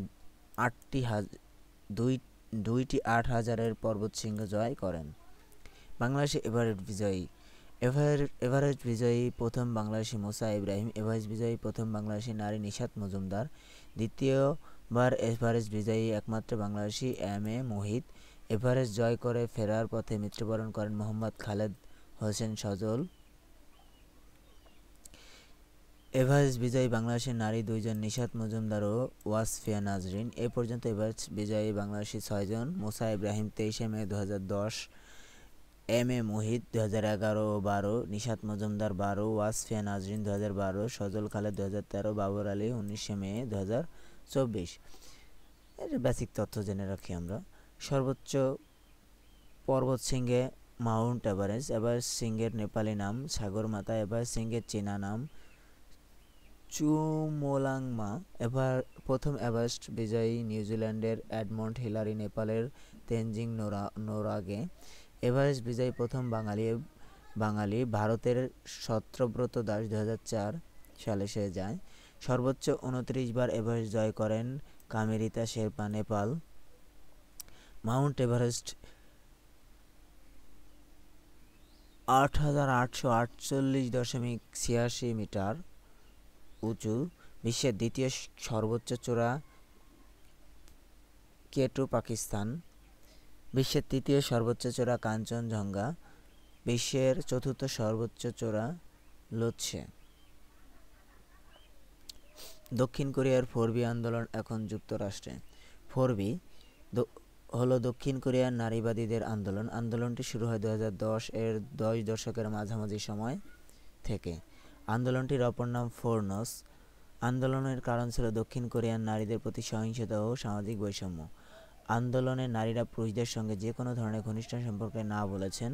দুইটি 8,000-এর পর্বতশৃঙ্গ জয় করেন। বাংলাদেশি এভারেস্ট বিজয়ী। এভারেস্ট বিজয়ী প্রথম বাংলাদেশি মুসা ইব্রাহিম। এভারেস্ট বিজয়ী প্রথম বাংলাদেশি নারী নিশাত মজুমদার। দ্বিতীয়বার এভারেস্ট বিজয়ী একমাত্র Bangladeshi M A Mohit. Everest জয় করে ফেরার পথে মৃত্যুবরণ করেন মোহাম্মদ খালেদ হোসেন সজল। এভারেস্ট বিজয়ী বাংলাদেশি নারী 2 জন, নিশাত মজুমদার ও ওয়াসফিয়া নাজরিন। এ পর্যন্ত এভারেস্ট বিজয়ী বাংলাদেশি 6 জন। মুসা ইব্রাহিম 23 মে 2010, এম এ মোহিত 2011 ও 12, নিশাত মজুমদার 12, ওয়াসফিয়া নাজরিন 2012, সজল খালেদ 2013, বাবর আলী 19 মে 2024। এর বেসিক তথ্য জেনে রাখি আমরা। সর্বোচ্চ পর্বতশৃঙ্গে মাউন্ট এভারেস্ট। এভারেস্ট শৃঙ্গের নেপালি নাম সাগরমাতা। এভারেস্ট শৃঙ্গের চীনা নাম চুমোলাংমা। প্রথম এভারেস্ট বিজয়ী নিউজিল্যান্ডের এডমন্ড হিলারি, নেপালের তেনজিং নোরগে। এভারেস্ট বিজয়ী প্রথম বাঙালি ভারতের সত্যব্রত দাস 2004 সালে সে যায়। সর্বোচ্চ 29 বার এভারেস্ট জয় করেন Kami Rita Sherpa, Nepal. Mount Everest 8,848.86 metre উঁচু। বিশ্বের দ্বিতীয় সর্বোচ্চ চূড়া K2, পাকিস্তান। বিশ্বের তৃতীয় সর্বোচ্চ চূড়া কাঞ্চনজঙ্ঘা। বিশ্বের চতুর্থ সর্বোচ্চ চূড়া লোৎসে। দক্ষিণ কোরিয়ার 4B আন্দোলন এখন যুক্তরাষ্ট্রে। 4B হলো দক্ষিণ কোরিয়ার নারীবাদীদের আন্দোলন। আন্দোলনটি শুরু হয় 2010-এর দশকের মাঝামাঝি সময় থেকে। আন্দোলনটির অপর নাম ফোরনস। আন্দোলনের কারণ ছিল দক্ষিণ কোরিয়ার নারীদের প্রতি সহিংসতা ও সামাজিক বৈষম্য। আন্দোলনে নারীরা পুরুষদের সঙ্গে যে কোনো ধরনের ঘনিষ্ঠ সম্পর্কে না বলেছেন।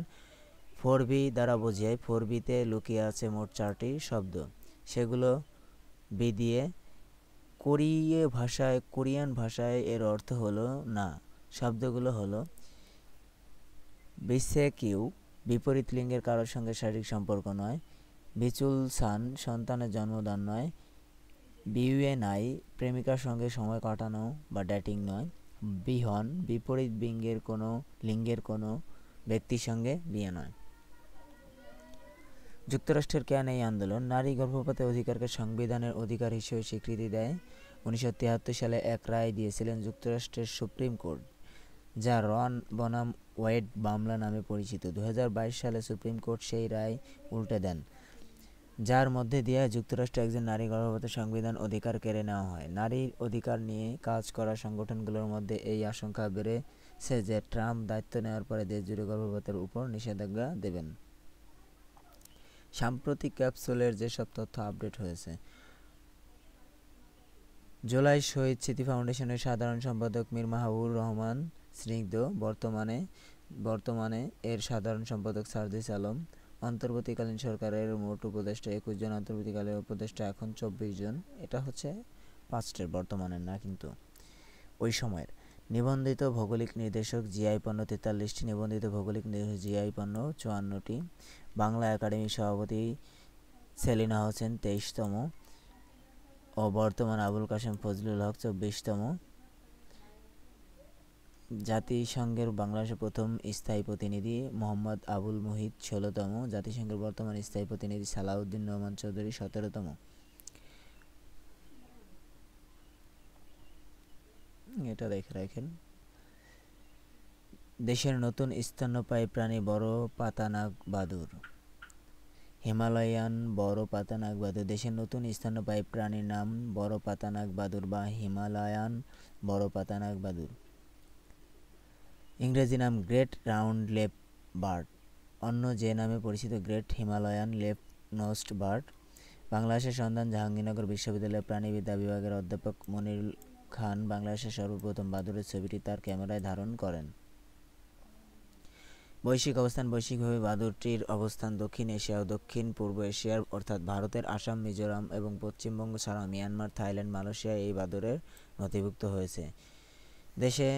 4B দ্বারা বোঝায় 4Bতে লুকিয়ে আছে মোট 4টি শব্দ। সেগুলো বি দিয়ে কোরিয়ান ভাষায় এর অর্থ হলো না। শব্দগুলো হলো বিসেকিউ, বিপরীত লিঙ্গের কারোর সঙ্গে শারীরিক সম্পর্ক নয়। বিচুলসান, সন্তানের জন্মদান নয়। বিউএনআই, প্রেমিকার সঙ্গে সময় কাটানো বা ডেটিং নয়। বিহন, বিপরীত লিঙ্গের কোনো ব্যক্তির সঙ্গে বিয়ে নয়। যুক্তরাষ্ট্রের কেন এই আন্দোলন? নারী গর্ভপাতের অধিকারকে সংবিধানের অধিকার হিসেবে স্বীকৃতি দেয় 1973 সালে এক রায় দিয়েছিলেন যুক্তরাষ্ট্রের সুপ্রিম কোর্ট, যা রন বনাম ওয়েড মামলা নামে পরিচিত। 2022 সালে সুপ্রিম কোর্ট সেই রায় উল্টে দেন, যার মধ্যে দিয়ে যুক্তরাষ্ট্রে একজন নারী গর্ভপাতের সংবিধান অধিকার কেড়ে নেওয়া হয়। নারীর অধিকার নিয়ে কাজ করা সংগঠনগুলোর মধ্যে এই আশঙ্কা বেড়েছে যে ট্রাম্প দায়িত্ব নেওয়ার পরে দেশজুড়ে গর্ভপাতের উপর নিষেধাজ্ঞা দেবেন। সাম্প্রতিক ক্যাপসুলের যেসব তথ্য আপডেট হয়েছে। জুলাই শহীদ স্মৃতি ফাউন্ডেশনের সাধারণ সম্পাদক মীর মাহবুবুর রহমান স্নিগ্ধ বর্তমানে এর সাধারণ সম্পাদক সার্জিস আলম। অন্তর্বর্তীকালীন সরকারের মোট উপদেষ্টা 21 জন। অন্তর্বর্তীকালীন উপদেষ্টা এখন 24 জন। এটা হচ্ছে পাস্টের, বর্তমানের না কিন্তু ওই সময়ের। নিবন্ধিত ভৌগোলিক নির্দেশক জিআই পণ্য 43টি, নিবন্ধিত ভৌগোলিক নির্দেশক জিআই পণ্য 54টি। বাংলা একাডেমির সভাপতি সেলিনা হোসেন 23তম ও বর্তমান আবুল কাশেম ফজলুল হক 24তম। জাতিসংঘের বাংলাদেশের প্রথম স্থায়ী প্রতিনিধি মোহাম্মদ আবুল মুহিত 16তম। জাতিসংঘের বর্তমান স্থায়ী প্রতিনিধি সালাউদ্দিন রহমান চৌধুরী 17তম। এটা দেখে রাখেন। দেশের নতুন স্তন্যপায়ী প্রাণী বড় পাতানাক বাদুড়। হিমালয়ান বড় পাতানাক বাদুড়। দেশের নতুন স্তন্যপায়ী প্রাণীর নাম বড় পাতানাক বাদুড় বা হিমালয়ান বড় পাতানাক বাদুড়। ইংরেজি নাম গ্রেট রাউন্ড লেপ বার্ড, অন্য যে নামে পরিচিত গ্রেট হিমালয়ান লেপ নোস্ট বার্ড। বাংলাদেশের সন্ধান জাহাঙ্গীরনগর বিশ্ববিদ্যালয়ের প্রাণীবিদ্যা বিভাগের অধ্যাপক মনিরুল খান বাংলাদেশের সর্বপ্রথম বাদুড়ের ছবিটি তার ক্যামেরায় ধারণ করেন। বৈশ্বিক অবস্থান। বৈশ্বিকভাবে বাদুড়টির অবস্থান দক্ষিণ এশিয়া ও দক্ষিণ পূর্ব এশিয়ার অর্থাৎ ভারতের আসাম, মিজোরাম এবং পশ্চিমবঙ্গ ছাড়াও মিয়ানমার, থাইল্যান্ড, মালয়েশিয়ায় এই বাদুড়ের নথিভুক্ত হয়েছে। দেশে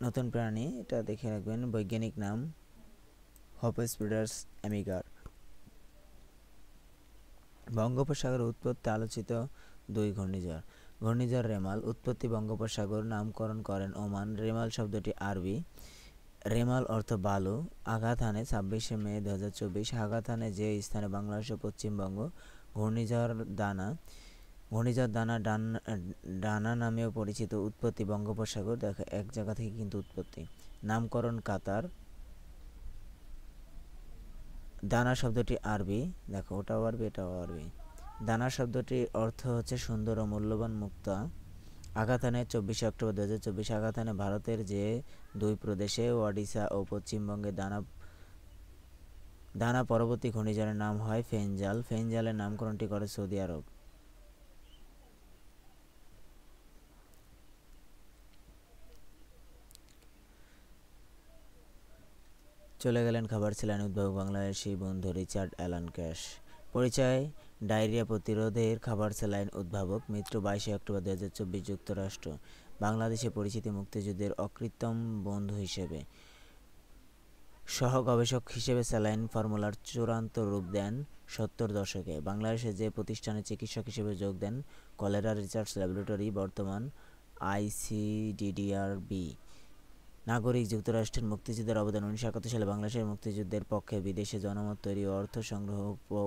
নতুন প্রাণী, এটা দেখে রাখবেন, বৈজ্ঞানিক নাম হপেসপিডাস অ্যামিগার। বঙ্গোপসাগর উৎপত্তি আলোচিত 2 ঘূর্ণিঝড়। ঘূর্ণিঝড় রেমাল, উৎপত্তি বঙ্গোপসাগর, নামকরণ করেন ওমান। রেমাল শব্দটি আরবি, রেমাল অর্থ বালু। আঘাত হানে 26শে মে 2024। আঘাত হানে যে স্থানে বাংলাদেশ ও পশ্চিমবঙ্গ। ঘূর্ণিঝড় দানা। ঘূর্ণিঝড় দানা ডানা নামেও পরিচিত। উৎপত্তি বঙ্গোপসাগর, দেখো এক জায়গা থেকে কিন্তু উৎপত্তি। নামকরণ কাতার। দানা শব্দটি আরবি, দেখো ওটাও আরবি এটাও আরবি। দানা শব্দটির অর্থ হচ্ছে সুন্দর ও মূল্যবান মুক্তা। আঘাত হানে 24শে অক্টোবর 2024। আঘাত হানে ভারতের যে 2 প্রদেশে, ওড়িশা ও পশ্চিমবঙ্গে। দানা পরবর্তী ঘূর্ণিঝড়ের নাম হয় ফেঞ্জাল। ফেঞ্জালের নামকরণটি করে সৌদি আরব। চলে গেলেন খাবার স্যালাইন উদ্ভাবক বাংলাদেশি বন্ধু রিচার্ড অ্যালান ক্যাশ। পরিচয়: ডায়রিয়া প্রতিরোধের খাবার স্যালাইন উদ্ভাবক। মৃত্যু 22শে অক্টোবর 2024। যুক্তরাষ্ট্র। বাংলাদেশে পরিচিতি মুক্তিযুদ্ধের অকৃত্রিম বন্ধু হিসেবে। সহ গবেষক হিসেবে স্যালাইন ফর্মুলার চূড়ান্ত রূপ দেন 70 দশকে। বাংলাদেশে যে প্রতিষ্ঠানে চিকিৎসক হিসেবে যোগ দেন কলেরা রিসার্চ ল্যাবরেটরি, বর্তমান ICDDR-B। নাগরিক। যুক্তরাষ্ট্রের মুক্তিযুদ্ধের অবদান। 1971 সালে বাংলাদেশের মুক্তিযুদ্ধের পক্ষে বিদেশে জনমত তৈরি ও অর্থ সংগ্রহ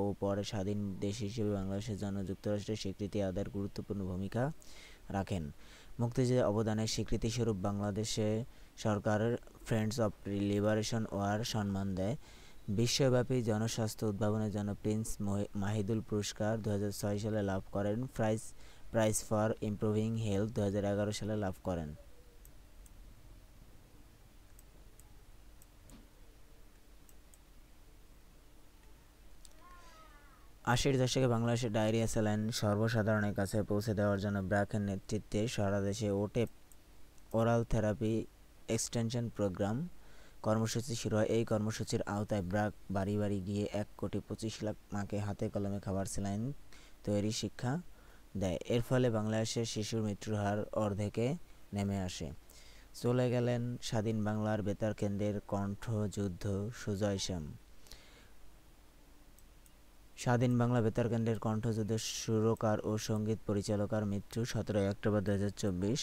ও পরে স্বাধীন দেশ হিসেবে বাংলাদেশের জন্য যুক্তরাষ্ট্রের স্বীকৃতি আদায়ের গুরুত্বপূর্ণ ভূমিকা রাখেন। মুক্তিযুদ্ধের অবদানের স্বীকৃতিস্বরূপ বাংলাদেশে সরকার ফ্রেন্ডস অফ লিবারেশন ওয়ার সম্মান দেয়। বিশ্বব্যাপী জনস্বাস্থ্য উদ্ভাবনের জন্য প্রিন্স মাহিদুল পুরস্কার 2006 সালে লাভ করেন। প্রাইজ ফর ইমপ্রুভিং হেলথ 2011 সালে লাভ করেন। আশির দশকে বাংলাদেশে ডায়রিয়া স্যালাইন সর্বসাধারণের কাছে পৌঁছে দেওয়ার জন্য ব্র্যাকের নেতৃত্বে সারা দেশে ওটেপ ওরাল থেরাপি এক্সটেনশন প্রোগ্রাম কর্মসূচি শুরু হয়। এই কর্মসূচির আওতায় ব্র্যাক বাড়ি বাড়ি গিয়ে 1,25,00,000 মাকে হাতে কলমে খাবার স্যালাইন তৈরি শিক্ষা দেয়। এর ফলে বাংলাদেশের শিশুর মৃত্যুর হার অর্ধেকে নেমে আসে। চলে গেলেন স্বাধীন বাংলার বেতার কেন্দ্রের কণ্ঠযুদ্ধ সুজয় শ্যাম। স্বাধীন বাংলা বেতার কেন্দ্রের কণ্ঠযুদ্ধের সুরকার ও সঙ্গীত পরিচালকের মৃত্যু 17 অক্টোবর 2024।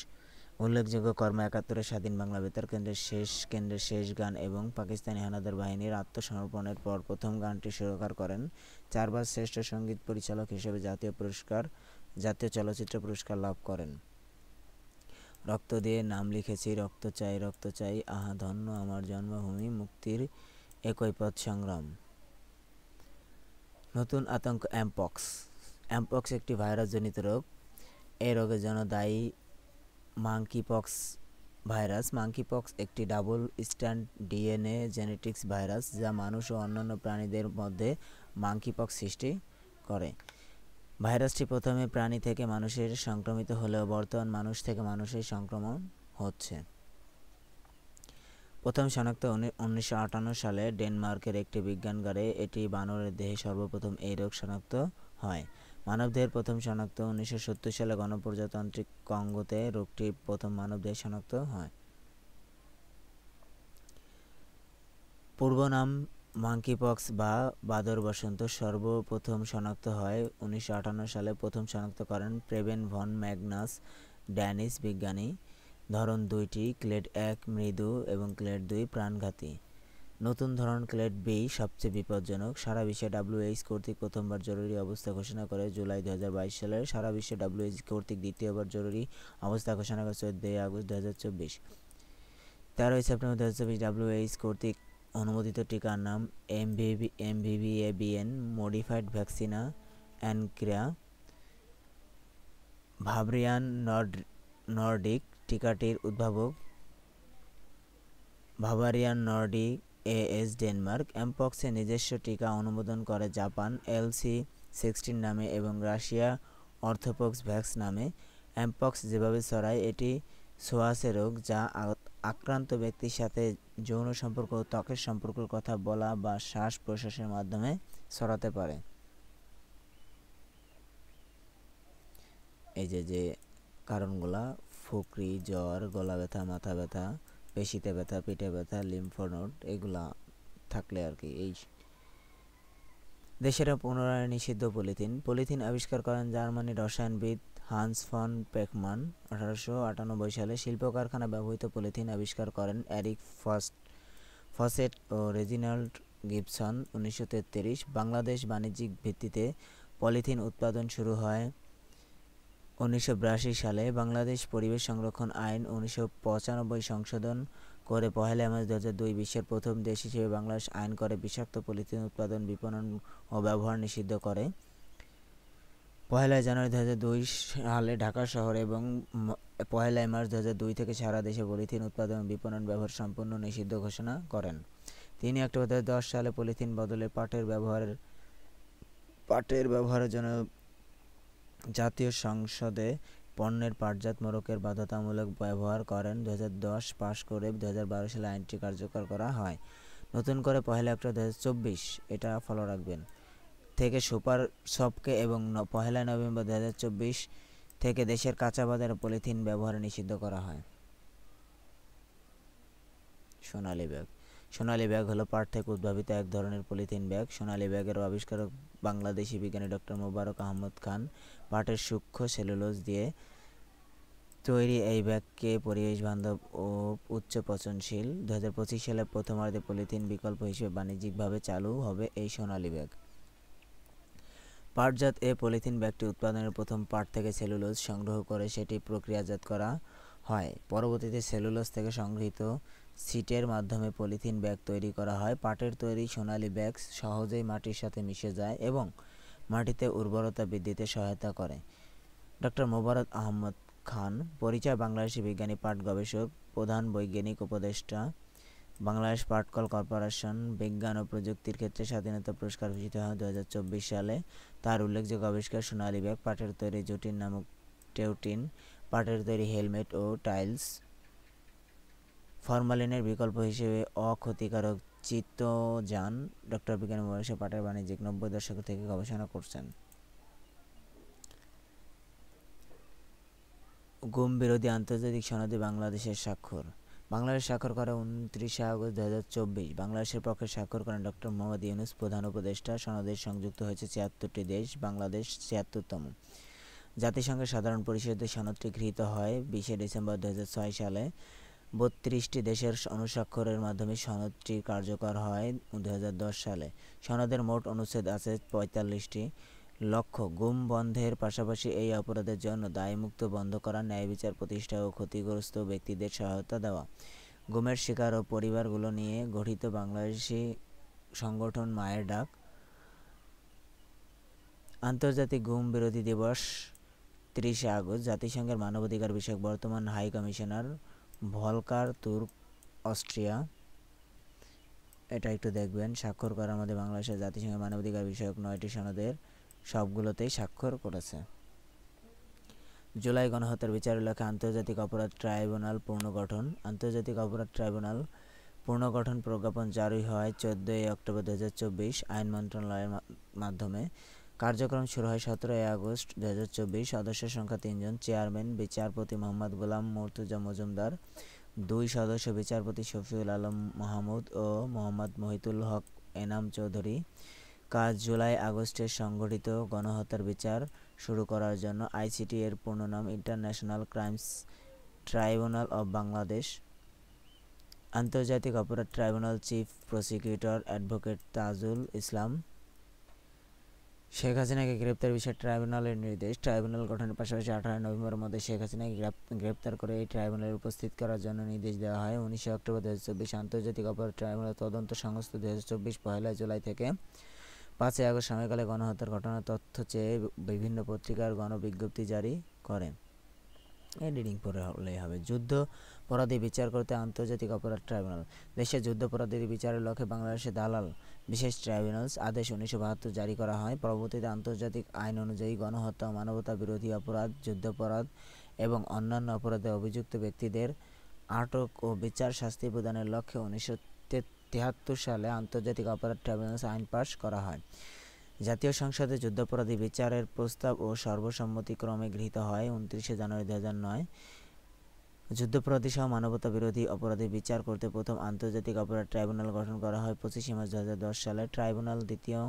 উল্লেখযোগ্য কর্ম: 71 স্বাধীন বাংলা বেতার কেন্দ্রের শেষ গান এবং পাকিস্তানি হানাদার বাহিনীর আত্মসমর্পণের পর প্রথম গানটি সুরকার করেন। 4 বার শ্রেষ্ঠ সঙ্গীত পরিচালক হিসেবে জাতীয় চলচ্চিত্র পুরস্কার লাভ করেন। রক্ত দিয়ে নাম লিখেছি, রক্ত চাই, আহা ধন্য আমার জন্মভূমি, মুক্তির একই পথ সংগ্রাম। নতুন আতঙ্ক অ্যামপক্স। অ্যামপক্স একটি ভাইরাসজনিত রোগ। এই রোগের জন্য দায়ী মাঙ্কিপক্স ভাইরাস। মাঙ্কিপক্স একটি double strand DNA genetics virus যা মানুষ ও অন্যান্য প্রাণীদের মধ্যে মাঙ্কিপক্স সৃষ্টি করে। ভাইরাসটি প্রথমে প্রাণী থেকে মানুষের সংক্রমিত হলেও বর্তমান মানুষ থেকে মানুষের সংক্রমণ হচ্ছে। প্রথম শনাক্ত 1958 সালে ডেনমার্কের একটি বিজ্ঞানাগারে। এটি বানরের দেহে সর্বপ্রথম এই রোগ শনাক্ত হয়। মানবদেহের প্রথম শনাক্ত 1970 সালে গণপ্রজাতান্ত্রিক কঙ্গোতে রোগটি প্রথম মানবদেহে শনাক্ত হয়। পূর্ব নাম মাঙ্কিপক্স বা বাদর বসন্ত। সর্বপ্রথম শনাক্ত হয় 1958 সালে। প্রথম শনাক্ত করেন প্রেবেন ভন ম্যাগনাস, ড্যানিশ বিজ্ঞানী। ধরন 2টি, ক্লেড 1 মৃদু এবং ক্লেড 2 প্রাণঘাতী। নতুন ধরন ক্লেড বি সবচেয়ে বিপজ্জনক। সারা বিশ্বে WHO কর্তৃক প্রথমবার জরুরি অবস্থা ঘোষণা করে জুলাই 2022 সালে। সারা বিশ্বে WHO কর্তৃক দ্বিতীয়বার জরুরি অবস্থা ঘোষণা করে 14 আগস্ট 2024। 13 সেপ্টেম্বর 2024 WHO কর্তৃক অনুমোদিত টিকার নাম MVVABN মডিফাইড ভ্যাকসিনা অ্যানক্রিয়া ভাভরিয়ান নর্ডিক টিকাটির উদ্ভাবক বাভারিয়ান নর্ডিক এএস ডেনমার্ক। এমপক্সের নিজস্ব টিকা অনুমোদন করে জাপান LC16 নামে এবং রাশিয়া অর্থোপক্স ভ্যাক্স নামে। এমপক্স যেভাবে ছড়ায় এটি ছোঁয়াচে রোগ যা আক্রান্ত ব্যক্তির সাথে যৌন সম্পর্ক ও ত্বকের সম্পর্কের কথা বলা বা শ্বাস প্রশ্বাসের মাধ্যমে ছড়াতে পারে। এই যে কারণগুলা ফুকরি, জ্বর, গলা ব্যথা, মাথা ব্যথা, পেশিতে ব্যথা, পিঠে ব্যথা, লিম্ফ নোড এগুলা থাকলে আর কি। এই দেশের পুনরায় নিষিদ্ধ পলিথিন আবিষ্কার করেন জার্মানির রসায়নবিদ হান্স ফন পেকমান 1898 সালে। শিল্প কারখানা ব্যবহৃত পলিথিন আবিষ্কার করেন এরিক ফসেট ও রেজিনাল্ড গিবসন 1933। বাংলাদেশ বাণিজ্যিক ভিত্তিতে পলিথিন উৎপাদন শুরু হয় 1982 সালে। বাংলাদেশ পরিবেশ সংরক্ষণ আইন 1995 সংশোধন করে 1 মার্চ 2002 বিশ্বের প্রথম দেশ হিসেবে বাংলাদেশ আইন করে বিষাক্ত পলিথিন উৎপাদন, বিপণন ও ব্যবহার নিষিদ্ধ করে। 1 জানুয়ারি 2002 সালে ঢাকা শহরে এবং 1 মার্চ 2002 থেকে সারা দেশে পলিথিন উৎপাদন, বিপণন, ব্যবহার সম্পূর্ণ নিষিদ্ধ ঘোষণা করেন। 3 অক্টোবর 2010 সালে পলিথিন বদলে পাটের ব্যবহারের জন্য জাতীয় সংসদে পণ্যের পাটজাত মোড়কের বাধ্যতামূলক ব্যবহার করেন 2010 পাশ করে 2012 সালে আইনটি কার্যকর করা হয়। নতুন করে 1 অক্টোবর 2024 এটা ফলো রাখবেন থেকে সুপার শপকে এবং 1 নভেম্বর 2024 থেকে দেশের কাঁচা বাজারে পলিথিন ব্যবহার নিষিদ্ধ করা হয়। সোনালী ব্যাগ হলো পাট থেকে উদ্ভাবিত এক ধরনের পলিথিন ব্যাগ। সোনালী ব্যাগের আবিষ্কারক বাংলাদেশি বিজ্ঞানী ডক্টর মোবারক আহমদ খান। পাটের সূক্ষ্ম সেলুলোজ দিয়ে তৈরি এই ব্যাগকে পরিবেশ বান্ধব ও উচ্চ পচনশীল। 2025 সালে প্রথমার্ধে পলিথিন বিকল্প হিসেবে বাণিজ্যিকভাবে চালু হবে এই সোনালী ব্যাগ। পাটজাত এই পলিথিন ব্যাগটি উৎপাদনের প্রথম পাট থেকে সেলুলোজ সংগ্রহ করে সেটি প্রক্রিয়াজাত করা হয়। পরবর্তীতে সেলুলোজ থেকে সংগৃহীত সিটের মাধ্যমে পলিথিন ব্যাগ তৈরি করা হয়। পাটের তৈরি সোনালী ব্যাগ সহজেই মাটির সাথে মিশে যায় এবং মাটিতে উর্বরতা বৃদ্ধিতে সহায়তা করে। ডক্টর মোবারক আহমদ খান পরিচয় বাংলাদেশি বিজ্ঞানী, পাট গবেষক, প্রধান বৈজ্ঞানিক উপদেষ্টা, বাংলাদেশ পাটকল কর্পোরেশন বিজ্ঞান ও প্রযুক্তির ক্ষেত্রে স্বাধীনতা পুরস্কার ভূষিত হয় 2024 সালে। তার উল্লেখযোগ্য আবিষ্কার সোনালী ব্যাগ, পাটের তৈরি জুটিন নামক টেউটিন, পাটের তৈরি হেলমেট ও টাইলস, ফরমালিনের বিকল্প হিসেবে অক্ষতিকারক চিত্তযান। ডক্টর বিজ্ঞানী মোবারক পাটের বাণিজ্যিক 90 দশক থেকে গবেষণা করছেন। গুম বিরোধী আন্তর্জাতিক সনদে বাংলাদেশের স্বাক্ষর। বাংলাদেশ স্বাক্ষর করে 29 আগস্ট 2024। বাংলাদেশের পক্ষে স্বাক্ষর করেন ডক্টর মোহাম্মদ ইউনূস, প্রধান উপদেষ্টা। সনদে সংযুক্ত হয়েছে 76টি দেশ, বাংলাদেশ 76তম। জাতিসংঘের সাধারণ পরিষদে সনদটি গৃহীত হয় 20 ডিসেম্বর 2006 সালে। 32টি দেশের অনুস্বাক্ষরের মাধ্যমে সনদটি কার্যকর হয় 2010 সালে। সনদের মোট অনুচ্ছেদ আছে 45টি। লক্ষ্য গুম বন্ধের পাশাপাশি এই অপরাধের জন্য দায়মুক্ত বন্ধ করা, ন্যায় বিচার প্রতিষ্ঠা ও ক্ষতিগ্রস্ত ব্যক্তিদের সহায়তা দেওয়া। গুমের শিকার ও পরিবারগুলো নিয়ে গঠিত বাংলাদেশি সংগঠন মায়ের ডাক। আন্তর্জাতিক গুম বিরোধী দিবস 30 আগস্ট। জাতিসংঘের মানবাধিকার বিষয়ক বর্তমান high commissioner Volker Turk, Austria. এটা একটু দেখবেন। স্বাক্ষর করার মধ্যে বাংলাদেশের জাতিসংঘের মানবাধিকার বিষয়ক 9টি সনদের সবগুলোতেই স্বাক্ষর করেছে। জুলাই গণহত্যার বিচারের লক্ষ্যে আন্তর্জাতিক অপরাধ ট্রাইব্যুনাল পুনর্গঠন। আন্তর্জাতিক অপরাধ ট্রাইব্যুনাল পুনর্গঠন প্রজ্ঞাপন জারি হয় 14 অক্টোবর 2024 আইন মন্ত্রণালয়ের মাধ্যমে। কার্যক্রম শুরু হয় 17 আগস্ট 2024। সদস্য সংখ্যা 3 জন। চেয়ারম্যান বিচারপতি মোহাম্মদ গোলাম মুর্তজা মজুমদার। 2 সদস্য বিচারপতি শফিউল আলম মাহমুদ ও মোহাম্মদ মহিতুল হক এনাম চৌধুরী। কাজ জুলাই আগস্টে সংঘটিত গণহত্যার বিচার শুরু করার জন্য আইসিটি এর পূর্ণ নাম International Crimes Tribunal of Bangladesh. আন্তর্জাতিক অপরাধ tribunal chief prosecutor advocate Tajul Islam. Sheikh হাসিনাকে গ্রেপ্তার বিষয়ে ট্রাইব্যুনালের নির্দেশ। ট্রাইব্যুনাল গঠনের পাশাপাশি 18 নভেম্বরের মধ্যে শেখ হাসিনাকে গ্রেপ্তার করে এই ট্রাইব্যুনালে উপস্থিত করার জন্য নির্দেশ দেওয়া হয়। 19 অক্টোবর 2024 আন্তর্জাতিক অপরাধ ট্রাইব্যুনাল তদন্ত সংস্থা 2024 পহেলা জুলাই থেকে 5 আগস্ট সময়কালে গণহত্যার ঘটনার তথ্য চেয়ে বিভিন্ন পত্রিকার গণবিজ্ঞপ্তি জারি করে। রিডিং পড়ে হলেই হবে। যুদ্ধাপরাধী বিচার করতে আন্তর্জাতিক অপরাধ ট্রাইব্যুনাল। দেশে যুদ্ধাপরাধীর বিচারের লক্ষ্যে বাংলাদেশে দালাল বিশেষ ট্রাইব্যুনালস আদেশ 1972 জারি করা হয়। পরবর্তীতে আন্তর্জাতিক আইন অনুযায়ী গণহত্যা, মানবতা বিরোধী অপরাধ, যুদ্ধাপরাধ এবং অন্যান্য অপরাধে অভিযুক্ত ব্যক্তিদের আটক ও বিচার শাস্তি প্রদানের লক্ষ্যে 1973 সালে আন্তর্জাতিক অপরাধ ট্রাইব্যুনালস আইন পাস করা হয়। জাতীয় সংসদে যুদ্ধাপরাধী বিচারের প্রস্তাব ও সর্বসম্মতিক্রমে গৃহীত হয় 29 জানুয়ারি 2009। যুদ্ধাপরাধী সহ মানবতা বিরোধী অপরাধের বিচার করতে প্রথম আন্তর্জাতিক অপরাধ ট্রাইব্যুনাল গঠন করা হয় 25 মার্চ 2010 সালে। ট্রাইব্যুনাল দ্বিতীয়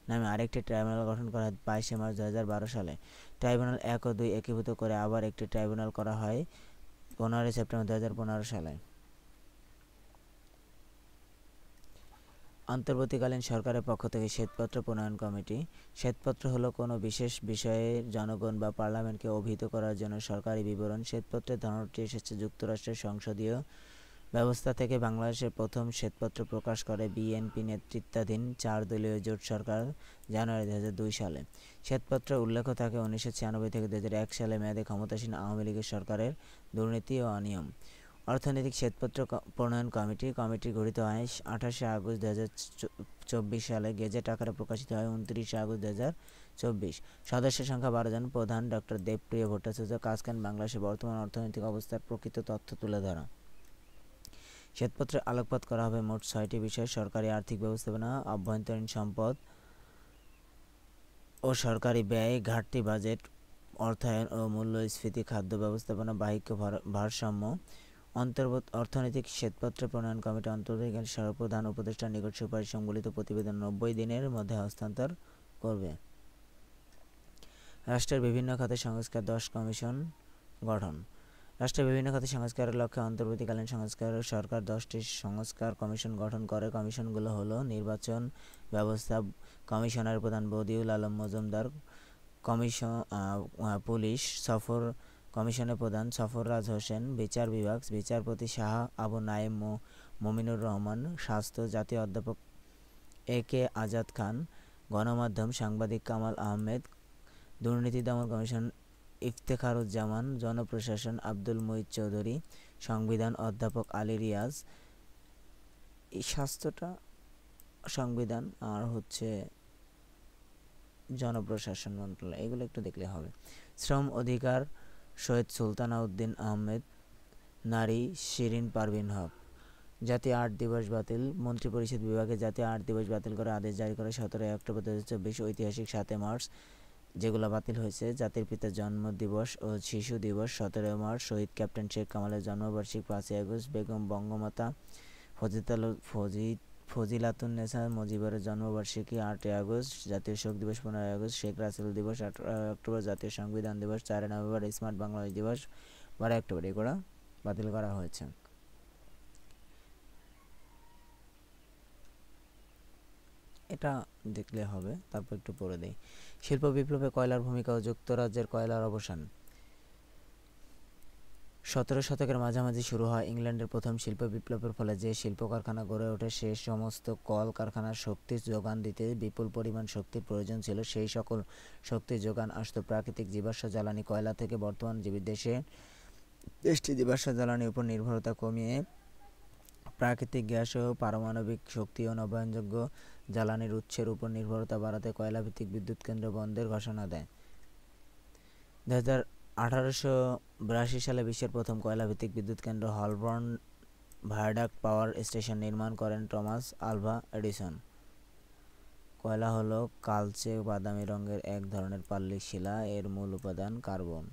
নামে আরেকটি ট্রাইব্যুনাল গঠন করা হয় 22 মার্চ 2012 সালে। ট্রাইব্যুনাল 1 ও 2 একীভূত করে আবার একটি ট্রাইব্যুনাল করা হয় 15 সেপ্টেম্বর 2015 সালে। অন্তর্বর্তীকালীন সরকারের পক্ষ থেকে শ্বেতপত্র প্রণয়ন কমিটি। শ্বেতপত্র হলো কোনো বিশেষ বিষয়ে জনগণ বা পার্লামেন্টকে অবহিত করার জন্য সরকারি বিবরণ। শ্বেতপত্রের ধারণাটি এসেছে যুক্তরাষ্ট্রের সংসদীয় ব্যবস্থা থেকে। বাংলাদেশের প্রথম শ্বেতপত্র প্রকাশ করে বিএনপি নেতৃত্বাধীন 4 দলীয় জোট সরকার জানুয়ারি 2002 সালে। শ্বেতপত্রে উল্লেখ থাকে 1996 থেকে 2001 সালে মেয়াদে ক্ষমতাসীন আওয়ামী লীগের সরকারের দুর্নীতি ও অনিয়ম। অর্থনৈতিক শ্বেতপত্র প্রণয়ন কমিটি গঠিত হয় 28 আগস্ট 2024 সালে। গেজেট আকারে প্রকাশিত হয় 29 আগস্ট 2024। সদস্য সংখ্যা 12 জন। প্রধান ডক্টর দেবপ্রিয় ভট্টাচার্য। কাজ করেন বাংলাদেশের বর্তমান অর্থনৈতিক অবস্থার প্রকৃত তথ্য তুলে ধরা। শ্বেতপত্রে আলোকপাত করা হবে মোট 6টি বিষয়: সরকারি আর্থিক ব্যবস্থাপনা, আভ্যন্তরীণ সম্পদ ও সরকারি ব্যয়, ঘাটতি বাজেট, অর্থায়ন ও মূল্যস্ফীতি, খাদ্য ব্যবস্থাপনা, বাহ্যিক ভারসাম্য। অর্থনৈতিক শ্বেতপত্র প্রণয়ন কমিটি অন্তর্বর্তীকালীন সর্বপ্রধান উপদেষ্টার নিকট সুপারিশ সম্বলিত প্রতিবেদন 90 দিনের মধ্যে হস্তান্তর করবে। রাষ্ট্রের বিভিন্ন খাতে সংস্কার 10 কমিশন গঠন। রাষ্ট্রের বিভিন্ন খাতে সংস্কারের লক্ষ্যে অন্তর্বর্তীকালীন সরকার 10টি সংস্কার কমিশন গঠন করে। কমিশনগুলো হলো: নির্বাচন ব্যবস্থা কমিশনার প্রধান বদিউল আলম মজুমদার, পুলিশ কমিশনের প্রধান সফররাজ হোসেন, বিচার বিভাগ বিচারপতি শাহ আবু নায়েম মমিনুর রহমান, স্বাস্থ্য জাতীয় অধ্যাপক AK আজাদ খান, গণমাধ্যম সাংবাদিক কামাল আহমেদ, দুর্নীতি দমন কমিশন ইফতেখারুজ্জামান, জনপ্রশাসন আব্দুল মুহিত চৌধুরী, সংবিধান অধ্যাপক আলী রিয়াজ। এই স্বাস্থ্যটা সংবিধান আর জনপ্রশাসন মন্ত্রণালয়, এগুলো একটু দেখলে হবে। শ্রম অধিকার সৈয়দ সুলতানা উদ্দিন আহমেদ, নারী শিরিন পারভিন হক। জাতীয় আর্ট দিবস বাতিল। মন্ত্রিপরিষদ বিভাগে জাতীয় আর্ট দিবস বাতিল করে আদেশ জারি করে 17 অক্টোবর 2024। ঐতিহাসিক 7 মার্চ যেগুলো বাতিল হয়েছে: জাতির পিতার জন্ম দিবস ও শিশু দিবস 17 মার্চ, শহীদ ক্যাপ্টেন শেখ কামালের জন্মবার্ষিকী 5 আগস্ট, বেগম বঙ্গমাতা ফজিলাতুন্নেসা মুজিবের জন্মবার্ষিকী 8 আগস্ট, জাতীয় শোক দিবস 15 আগস্ট, শেখ রাসেল দিবস 18 অক্টোবর, জাতীয় সংবিধান দিবস 4 নভেম্বর, স্মার্ট বাংলাদেশ দিবস 12 অক্টোবর। এগুলো বাতিল করা হয়েছে। এটা দেখলে হবে। তারপর একটু পড়ে দেই। শিল্প বিপ্লবে কয়লার ভূমিকা ও যুক্তরাজ্যের কয়লার অবসান। 17 শতকের মাঝামাঝি শুরু হয় ইংল্যান্ডের প্রথম শিল্প বিপ্লবের ফলে যে শিল্প কারখানা গড়ে ওঠে সে সমস্ত কল কারখানার শক্তির যোগান দিতে বিপুল পরিমাণ শক্তির প্রয়োজন ছিল। সেই সকল শক্তির যোগান আসত প্রাকৃতিক জীবাশ্ম জ্বালানি কয়লা থেকে। বর্তমান দেশটি জীবাশ্ম জ্বালানির উপর নির্ভরতা কমিয়ে প্রাকৃতিক গ্যাস ও পারমাণবিক শক্তি ও নবায়নযোগ্য জ্বালানির উৎসের উপর নির্ভরতা বাড়াতে কয়লাভিত্তিক বিদ্যুৎ কেন্দ্র বন্ধের ঘোষণা দেয়। 1882 সালে বিশ্বের প্রথম কয়লাভিত্তিক বিদ্যুৎ কেন্দ্র হলবর্ন ভায়াডাক্ট পাওয়ার স্টেশন নির্মাণ করেন টমাস আলভা এডিসন। কয়লা হলো কালচে বাদামি রঙের এক ধরনের পাললিক শিলা। এর মূল উপাদান কার্বন।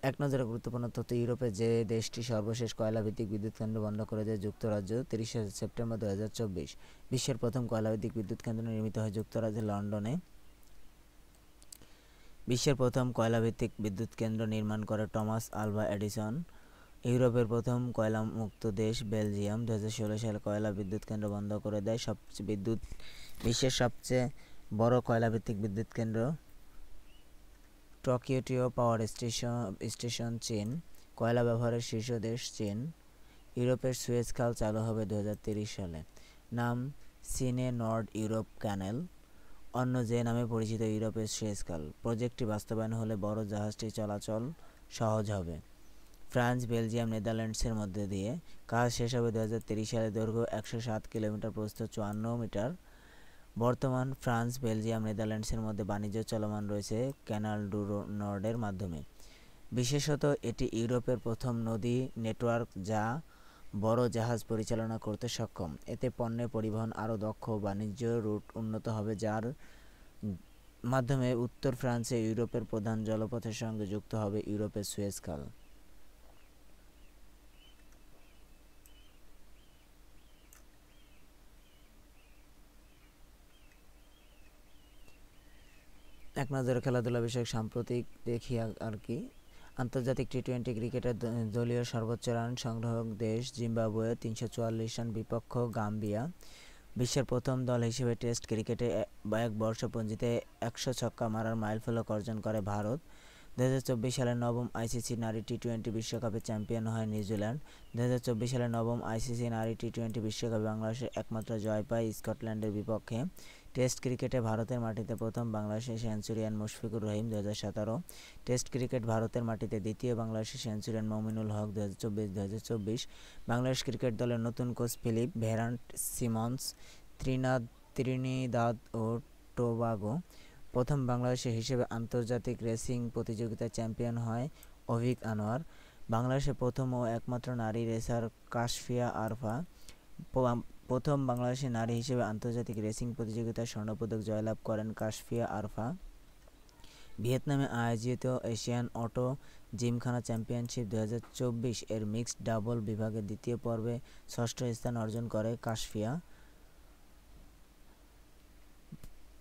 এক নজরে গুরুত্বপূর্ণ তথ্য: ইউরোপে যে দেশটি সর্বশেষ কয়লাভিত্তিক বিদ্যুৎ কেন্দ্র বন্ধ করে দেয় যুক্তরাজ্য 30 সেপ্টেম্বর 2024। বিশ্বের প্রথম কয়লাভিত্তিক বিদ্যুৎ কেন্দ্র নির্মিত হয় যুক্তরাজ্যের লন্ডনে। বিশ্বের প্রথম কয়লাভিত্তিক বিদ্যুৎ কেন্দ্র নির্মাণ করে টমাস আলভা এডিসন। ইউরোপের প্রথম কয়লামুক্ত দেশ বেলজিয়াম 2016 সালে কয়লা বিদ্যুৎ কেন্দ্র বন্ধ করে দেয়। বিশ্বের সবচেয়ে বড় কয়লাভিত্তিক বিদ্যুৎ কেন্দ্র টোকিও পাওয়ার স্টেশন চীন। কয়লা ব্যবহারের শীর্ষ দেশ চীন। ইউরোপের সুয়েজ খাল চালু হবে 2030 সালে। নাম চীনে নর্থ ইউরোপ ক্যানেল, অন্য যে নামে পরিচিত ইউরোপের সুয়েজ খাল। প্রজেক্টটি বাস্তবায়ন হলে বড় জাহাজটি চলাচল সহজ হবে। ফ্রান্স, বেলজিয়াম, নেদারল্যান্ডসের মধ্যে দিয়ে কাজ শেষ হবে 2030 সালে। দৈর্ঘ্য 107 কিলোমিটার, প্রস্থ 54 মিটার। বর্তমান ফ্রান্স, বেলজিয়াম, নেদারল্যান্ডসের মধ্যে বাণিজ্য চলমান রয়েছে ক্যানাল ডু নর্ডের মাধ্যমে। বিশেষত এটি ইউরোপের প্রথম নদী নেটওয়ার্ক যা বড় জাহাজ পরিচালনা করতে সক্ষম। এতে পণ্যের পরিবহন আরও দক্ষ, বাণিজ্য রুট উন্নত হবে, যার মাধ্যমে উত্তর ফ্রান্সে ইউরোপের প্রধান জলপথের সঙ্গে যুক্ত হবে ইউরোপের সুয়েজ খাল। এক নজরে খেলাধুলা বিষয়ক সাম্প্রতিক দেখি আর কি। আন্তর্জাতিক টি-20 ক্রিকেটের দলীয় সর্বোচ্চ রান সংগ্রাহক দেশ জিম্বাবুয়ে 344 রান, বিপক্ষ গাম্বিয়া। বিশ্বের প্রথম দল হিসেবে টেস্ট ক্রিকেটে এক বর্ষপঞ্জিতে 100 ছক্কা মারার মাইলফলক অর্জন করে ভারত। 2024 সালের নবম আইসিসি নারী টি-20 বিশ্বকাপে চ্যাম্পিয়ন হয় নিউজিল্যান্ড। 2024 সালের নবম আইসিসি নারী টি-20 বিশ্বকাপে বাংলাদেশের একমাত্র জয় পায় স্কটল্যান্ডের বিপক্ষে। টেস্ট ক্রিকেটে ভারতের মাটিতে প্রথম বাংলাদেশের centurion Mushfiqur Rahim 2017। Test cricket ভারতের মাটিতে দ্বিতীয় বাংলাদেশের সেঞ্চুরিয়ান মমিনুল হক 2024। বাংলাদেশ ক্রিকেট দলের নতুন কোচ ফিলিপ ভেরান্ট সিমন্স। ত্রিনিদাদ ও টোবাগো প্রথম বাংলাদেশি হিসেবে আন্তর্জাতিক রেসিং প্রতিযোগিতায় চ্যাম্পিয়ন হয় অভিক আনোয়ার। বাংলাদেশের প্রথম ও একমাত্র নারী রেসার কাশফিয়া আরফা প্রথম বাংলাদেশি নারী হিসেবে আন্তর্জাতিক রেসিং প্রতিযোগিতায় স্বর্ণপদক জয়লাভ করেন কাশফিয়া আরফা। ভিয়েতনামে আয়োজিত এশিয়ান অটো জিমখানা চ্যাম্পিয়নশিপ 2024 এর মিক্সড ডাবল বিভাগে দ্বিতীয় পর্বে ষষ্ঠ স্থান অর্জন করে কাশফিয়া।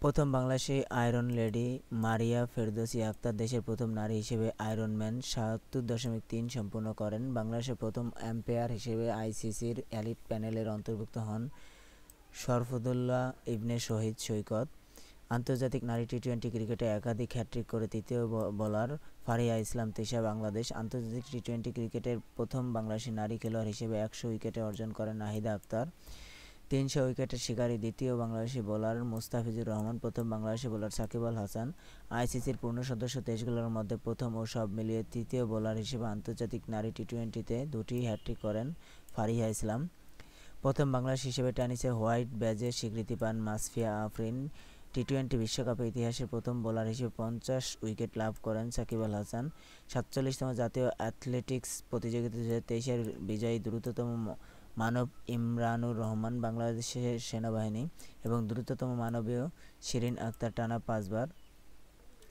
প্রথম বাংলাদেশি আয়রন লেডি মারিয়া ফেরদৌসী আক্তার দেশের প্রথম নারী হিসেবে আয়রনম্যান ৭৭.৩ সম্পূর্ণ করেন। বাংলাদেশের প্রথম আম্পায়ার হিসেবে আইসিসির এলিট প্যানেলের অন্তর্ভুক্ত হন শরফুদ্দৌলা ইবনে শহীদ সৈকত। আন্তর্জাতিক নারী টি-20 ক্রিকেটে একাধিক হ্যাট্রিক করে তৃতীয় বোলার ফারিয়া ইসলাম তিশা। বাংলাদেশ আন্তর্জাতিক টি-20 ক্রিকেটের প্রথম বাংলাদেশি নারী খেলোয়াড় হিসেবে 100 উইকেটে অর্জন করেন নাহিদা আক্তার। 300 উইকেটের শিকারী দ্বিতীয় বাংলাদেশি বোলার মুস্তাফিজুর রহমান। প্রথম বাংলাদেশি বোলার সাকিব আল হাসান। আইসিসির পূর্ণ সদস্য দেশগুলোর মধ্যে প্রথম ও সব মিলিয়ে তৃতীয় বোলার হিসেবে আন্তর্জাতিক নারী টি-20তে দুটি হ্যাট্রিক করেন ফারিয়া ইসলাম। প্রথম বাংলাদেশ হিসেবে টেনিসে হোয়াইট ব্যাজের স্বীকৃতি পান মাসফিয়া আফরিন। টি-20 বিশ্বকাপে ইতিহাসের প্রথম বোলার হিসেবে 50 উইকেট লাভ করেন সাকিব আল হাসান। 47তম জাতীয় অ্যাথলেটিক্স প্রতিযোগিতা 2023-এর বিজয়ী দ্রুততম মানব ইমরানুর রহমান। বাংলাদেশের সেনাবাহিনী এবং দ্রুততম মানবীয় শিরিন আক্তার টানা 5 বার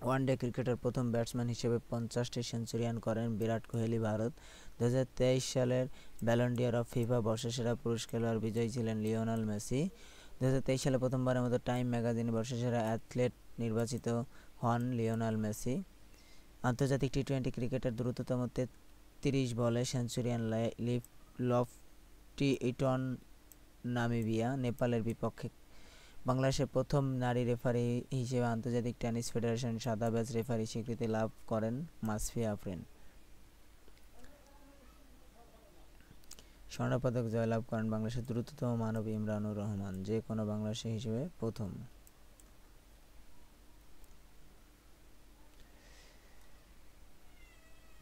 ওয়ানডে ক্রিকেটের প্রথম ব্যাটসম্যান হিসেবে 50টি সেঞ্চুরিয়ান করেন বিরাট কোহলি। ভারত 2023 সালের ব্যালন ডি'অর অফ ফিফা বর্ষসেরা পুরস্কার বিজয়ী ছিলেন লিওনেল মেসি। 2023 সালে প্রথমবারের মতো টাইম ম্যাগাজিনে বর্ষসেরা অ্যাথলেট নির্বাচিত হন লিওনেল মেসি। আন্তর্জাতিক টি-20 ক্রিকেটের দ্রুততম 33 বলে সেঞ্চুরিয়ান লফটি ইটন নামিবিয়া নেপালের বিপক্ষে। বাংলাদেশের প্রথম নারী রেফারি হিসেবে আন্তর্জাতিক টেনিস ফেডারেশন সাদা ব্যাজ রেফারি স্বীকৃতি লাভ করেন মাসফিয়া আফরিন। স্বর্ণপদক জয়লাভ করেন বাংলাদেশের দ্রুততম মানব ইমরানুর রহমান, যে কোনো বাংলাদেশি হিসেবে প্রথম।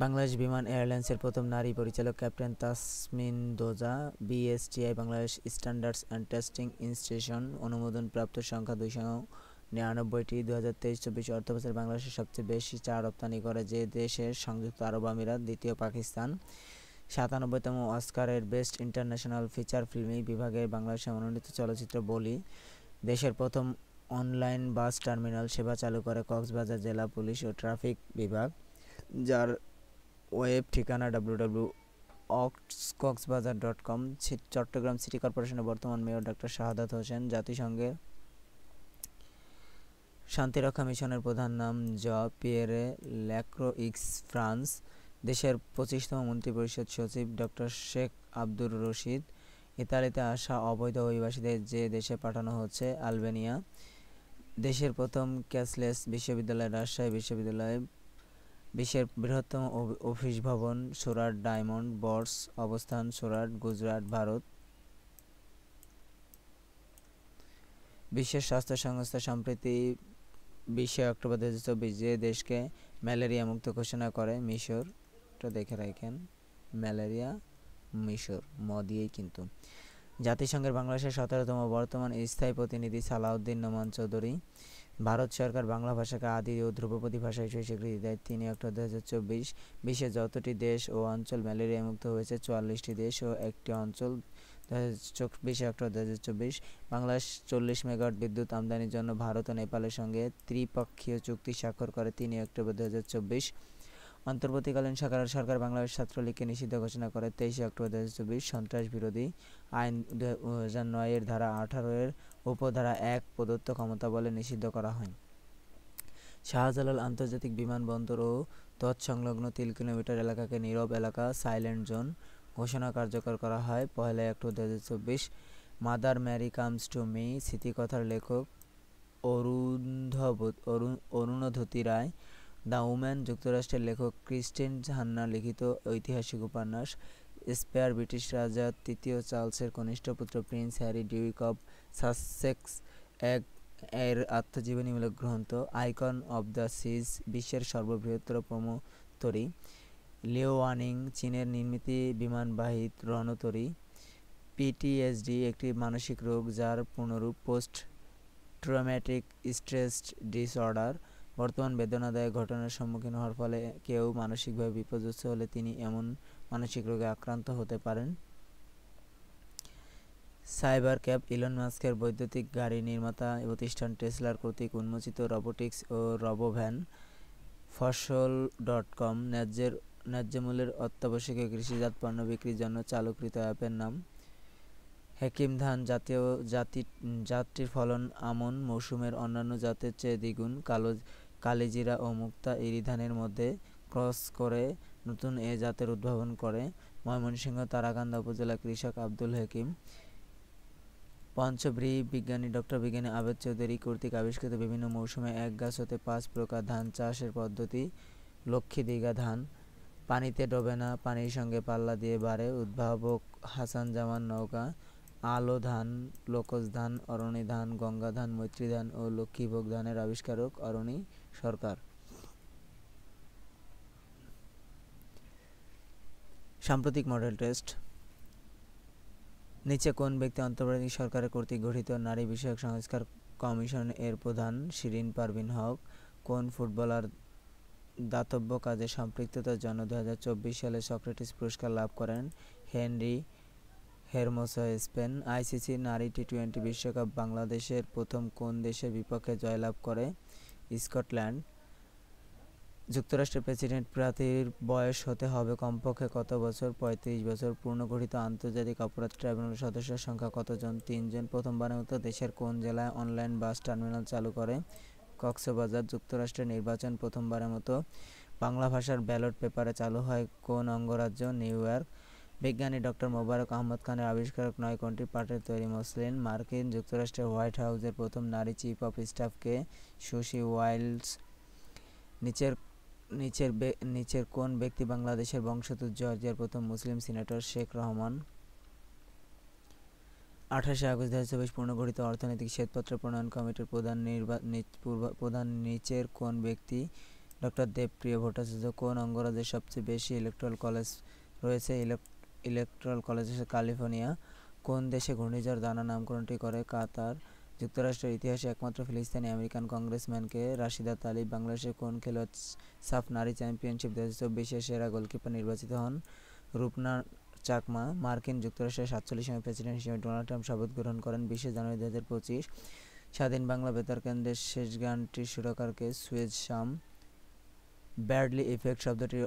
বাংলাদেশ বিমান এয়ারলাইন্সের প্রথম নারী পরিচালক captain Tasmin Doza. BSTI Bangladesh Standards and Testing Institution অনুমোদনপ্রাপ্ত সংখ্যা 299টি। 2023-24 অর্থবছরে বাংলাদেশের সবচেয়ে বেশি চা রপ্তানি করে যে দেশের সংযুক্ত আরব আমিরাত, দ্বিতীয় পাকিস্তান। 97তম অস্কারের বেস্ট ইন্টারন্যাশনাল ফিচার ফিল্ম বিভাগে বাংলাদেশে মনোনীত চলচ্চিত্র বলি। দেশের প্রথম অনলাইন বাস টার্মিনাল সেবা চালু করে কক্সবাজার জেলা পুলিশ ও ট্রাফিক বিভাগ, যার ওয়েব ঠিকানা www.oxcoxbazar.com। চট্টগ্রাম সিটি কর্পোরেশনের বর্তমান মেয়র ডক্টর শাহাদাত হোসেন। জাতিসংঘের শান্তিরক্ষা মিশনের প্রধান নাম পিয়েরে ল্যাক্রোইক্স। ফ্রান্স দেশের 25তম মন্ত্রিপরিষদ সচিব ডক্টর শেখ আব্দুর রশিদ। ইতালিতে আসা অবৈধ অভিবাসীদের যে দেশে পাঠানো হচ্ছে আলবেনিয়া। দেশের প্রথম ক্যাশলেস বিশ্ববিদ্যালয় রাজশাহী বিশ্ববিদ্যালয়। বিশ্বের বৃহত্তম অফিস ভবন সুরাট ডায়মন্ড বর্স অবস্থান সুরাট, গুজরাট, ভারত। বিশ্বের স্বাস্থ্য সংস্থা সম্প্রতি 20 অক্টোবর 2024 যে দেশকে ম্যালেরিয়া মুক্ত ঘোষণা করে? মিশর। এটা দেখে রাখেন, ম্যালেরিয়া মিশর দিয়েই কিন্তু। জাতিসংঘের বাংলাদেশের 17তম বর্তমান স্থায়ী প্রতিনিধি সালাউদ্দিন নোমান চৌধুরী। ভারত সরকার বাংলা ভাষাকে আদি ও ধ্রুপদী ভাষা হিসেবে স্বীকৃতি দেয় 3 অক্টোবর 2024। বিশ্বে যতটি দেশ ও অঞ্চল ম্যালেরিয়া মুক্ত হয়েছে 44টি দেশ ও 1টি অঞ্চল। 20 অক্টোবর 2024 বাংলাদেশ 40 মেগাওয়াট বিদ্যুৎ আমদানির জন্য ভারত ও নেপালের সঙ্গে ত্রিপক্ষীয় চুক্তি স্বাক্ষর করে 3 অক্টোবর 2024। অন্তর্বর্তীকালীন সরকার বাংলাদেশ ছাত্রলীগকে নিষিদ্ধ ঘোষণা করে 23 অক্টোবর 2024। সন্ত্রাস বিরোধী আইন 2009 এর ধারা 18 এর উপধারা 1 প্রদত্ত ক্ষমতা বলে নিষিদ্ধ করা হয়। শাহজালাল আন্তর্জাতিক বিমানবন্দর ও তৎসংলগ্ন 3 কিলোমিটার এলাকাকে নীরব এলাকা সাইলেন্ট জোন ঘোষণা কার্যকর করা হয় 1 October 2024। Mother Mary Comes to Me স্মৃতিকথার লেখক অরুণধতী রায়। দ্য উম্যান যুক্তরাষ্ট্রের লেখক ক্রিস্টিন হান্না লিখিত ঐতিহাসিক উপন্যাস। স্পেয়ার ব্রিটিশ রাজা 3য় চার্লসের কনিষ্ঠ পুত্র Prince Harry Duke of Sussex এর আত্মজীবনীমূলক গ্রন্থ। আইকন অব দ্য সিজ বিশ্বের সর্ববৃহত্তর প্রমোতরী। লিওয়ানিং চীনের নির্মিত বিমানবাহী রণতরী। পিটিএসডি একটি মানসিক রোগ যার পূর্ণরূপ পোস্ট ট্রমেটিক স্ট্রেস ডিসঅর্ডার। বর্তমান বেদনাদায়ক ঘটনার সম্মুখীন হওয়ার ফলে কেউ মানসিকভাবে বিপর্যস্ত হলে তিনি এমন মানসিক রোগে আক্রান্ত হতে পারেন। সাইবার ক্যাব ইলন মাস্কের বৈদ্যুতিক গাড়ি নির্মাতা প্রতিষ্ঠান টেসলার কর্তৃক উন্মোচিত রোবোটিক্স ও রোবোভ্যান। ফসল.কম ন্যায্য মূল্যের অত্যাবশ্যকীয় কৃষিজাত পণ্য বিক্রির জন্য চালুকৃত অ্যাপের নাম। হেকিম ধান জাতটির ফলন আমন মৌসুমের অন্যান্য জাতের চেয়ে দ্বিগুণ। কালিজিরা ও মুক্তা ইরি ধানের মধ্যে ক্রস করে নতুন এ জাতের উদ্ভাবন করে ময়মনসিংহ তারাকান্দা উপজেলা কৃষক আব্দুল হেকিম। পঞ্চব্রী বিজ্ঞানী আবেদ চৌধুরী কর্তৃক আবিষ্কৃত বিভিন্ন মৌসুমে এক গাছ হতে 5 প্রকার ধান চাষের পদ্ধতি। লক্ষ্মী দীঘা ধান পানিতে ডোবে না, পানির সঙ্গে পাল্লা দিয়ে বাড়ে। উদ্ভাবক হাসান জামান নওগাঁ। আলো ধান, লোকজ ধান, অরণি ধান, গঙ্গা ধান, মৈত্রী ধান ও লক্ষ্মীভোগ ধানের আবিষ্কারক অরণি সরকার। সাম্প্রতিক মডেল টেস্ট। নিচে কোন ব্যক্তি অন্তর্বর্তী সরকারের কর্তৃক গঠিত নারী বিষয়ক সংস্কার কমিশন এর প্রধান? শিরিন পারভীন হক। কোন ফুটবলার দাতব্য কাজে সম্পৃক্ততার জন্য 2024 সালে সক্রেটিস পুরস্কার লাভ করেন? Henry Hermoso Spain. আইসিসি নারী টি-20 বিশ্বকাপ বাংলাদেশের প্রথম কোন দেশের বিপক্ষে জয়লাভ করে? স্কটল্যান্ড। যুক্তরাষ্ট্রের প্রেসিডেন্ট প্রার্থীর বয়স হতে হবে কমপক্ষে কত বছর? 35 বছর। পূর্ণগঠিত আন্তর্জাতিক অপরাধ ট্রাইব্যুনালের সদস্যের সংখ্যা কতজন? 3 জন। প্রথমবারের মতো দেশের কোন জেলায় অনলাইন বাস টার্মিনাল চালু করে? কক্সবাজার। যুক্তরাষ্ট্রের নির্বাচন প্রথমবারের মতো বাংলা ভাষার ব্যালট পেপারে চালু হয় কোন অঙ্গরাজ্য? New York. বিজ্ঞানী ডক্টর মোবারক আহমদ খানের আবিষ্কারক নয় কোনটি পাটের তৈরি মসলিন? মার্কিন যুক্তরাষ্ট্রের হোয়াইট হাউসের প্রথম নারী chief of staff K? Sushi wilds. নিচের কোন ব্যক্তি বাংলাদেশের বংশোদ্ভূত? জর্জিয়ার প্রথম মুসলিম সিনেটর শেখ রহমান। 28 আগস্ট 2024 পূর্ণগঠিত অর্থনৈতিক শ্বেতপত্র প্রণয়ন কমিটির প্রধান নিচের কোন ব্যক্তি? ডক্টর দেবপ্রিয় ভট্টাচার্য। কোন অঙ্গরাজ্যে সবচেয়ে বেশি ইলেকট্রাল কলেজ রয়েছে? Electoral college California. কোন দেশে ঘূর্ণিঝড় দানা নামকরণটি করে? কাতার। যুক্তরাষ্ট্রের ইতিহাসে একমাত্র ফিলিস্তিনি আমেরিকান কংগ্রেসম্যানকে? রাশিদা তালিব। বাংলাদেশের কোন খেলোয়াড় সাফ নারী চ্যাম্পিয়নশিপ 2024 সেরা গোলকিপার নির্বাচিত হন? রূপনা চাকমা। মার্কিন যুক্তরাষ্ট্রের 47তম প্রেসিডেন্ট হিসেবে ডোনাল্ড ট্রাম্প শপথ গ্রহণ করেন 20 জানুয়ারি 2025। স্বাধীন বাংলা বেতার কেন্দ্রের শেষ গানটির সুরকার কে? সুয়েজ শাম। ব্যাডলি ইফেক্ট শব্দটির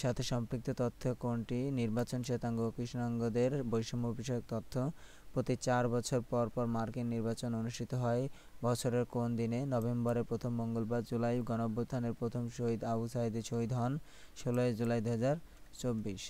সাথে সম্পৃক্ত তথ্য কোনটি? নির্বাচন শ্বেতাঙ্গ ও কৃষ্ণাঙ্গদের বৈষম্য বিষয়ক তথ্য। প্রতি 4 বছর পর পর মার্কিন নির্বাচন অনুষ্ঠিত হয় বছরের কোন দিনে? নভেম্বরের প্রথম মঙ্গলবার। জুলাই গণঅভ্যুত্থানের প্রথম শহীদ আবু সাঈদ শহীদ হন 16 জুলাই 2024।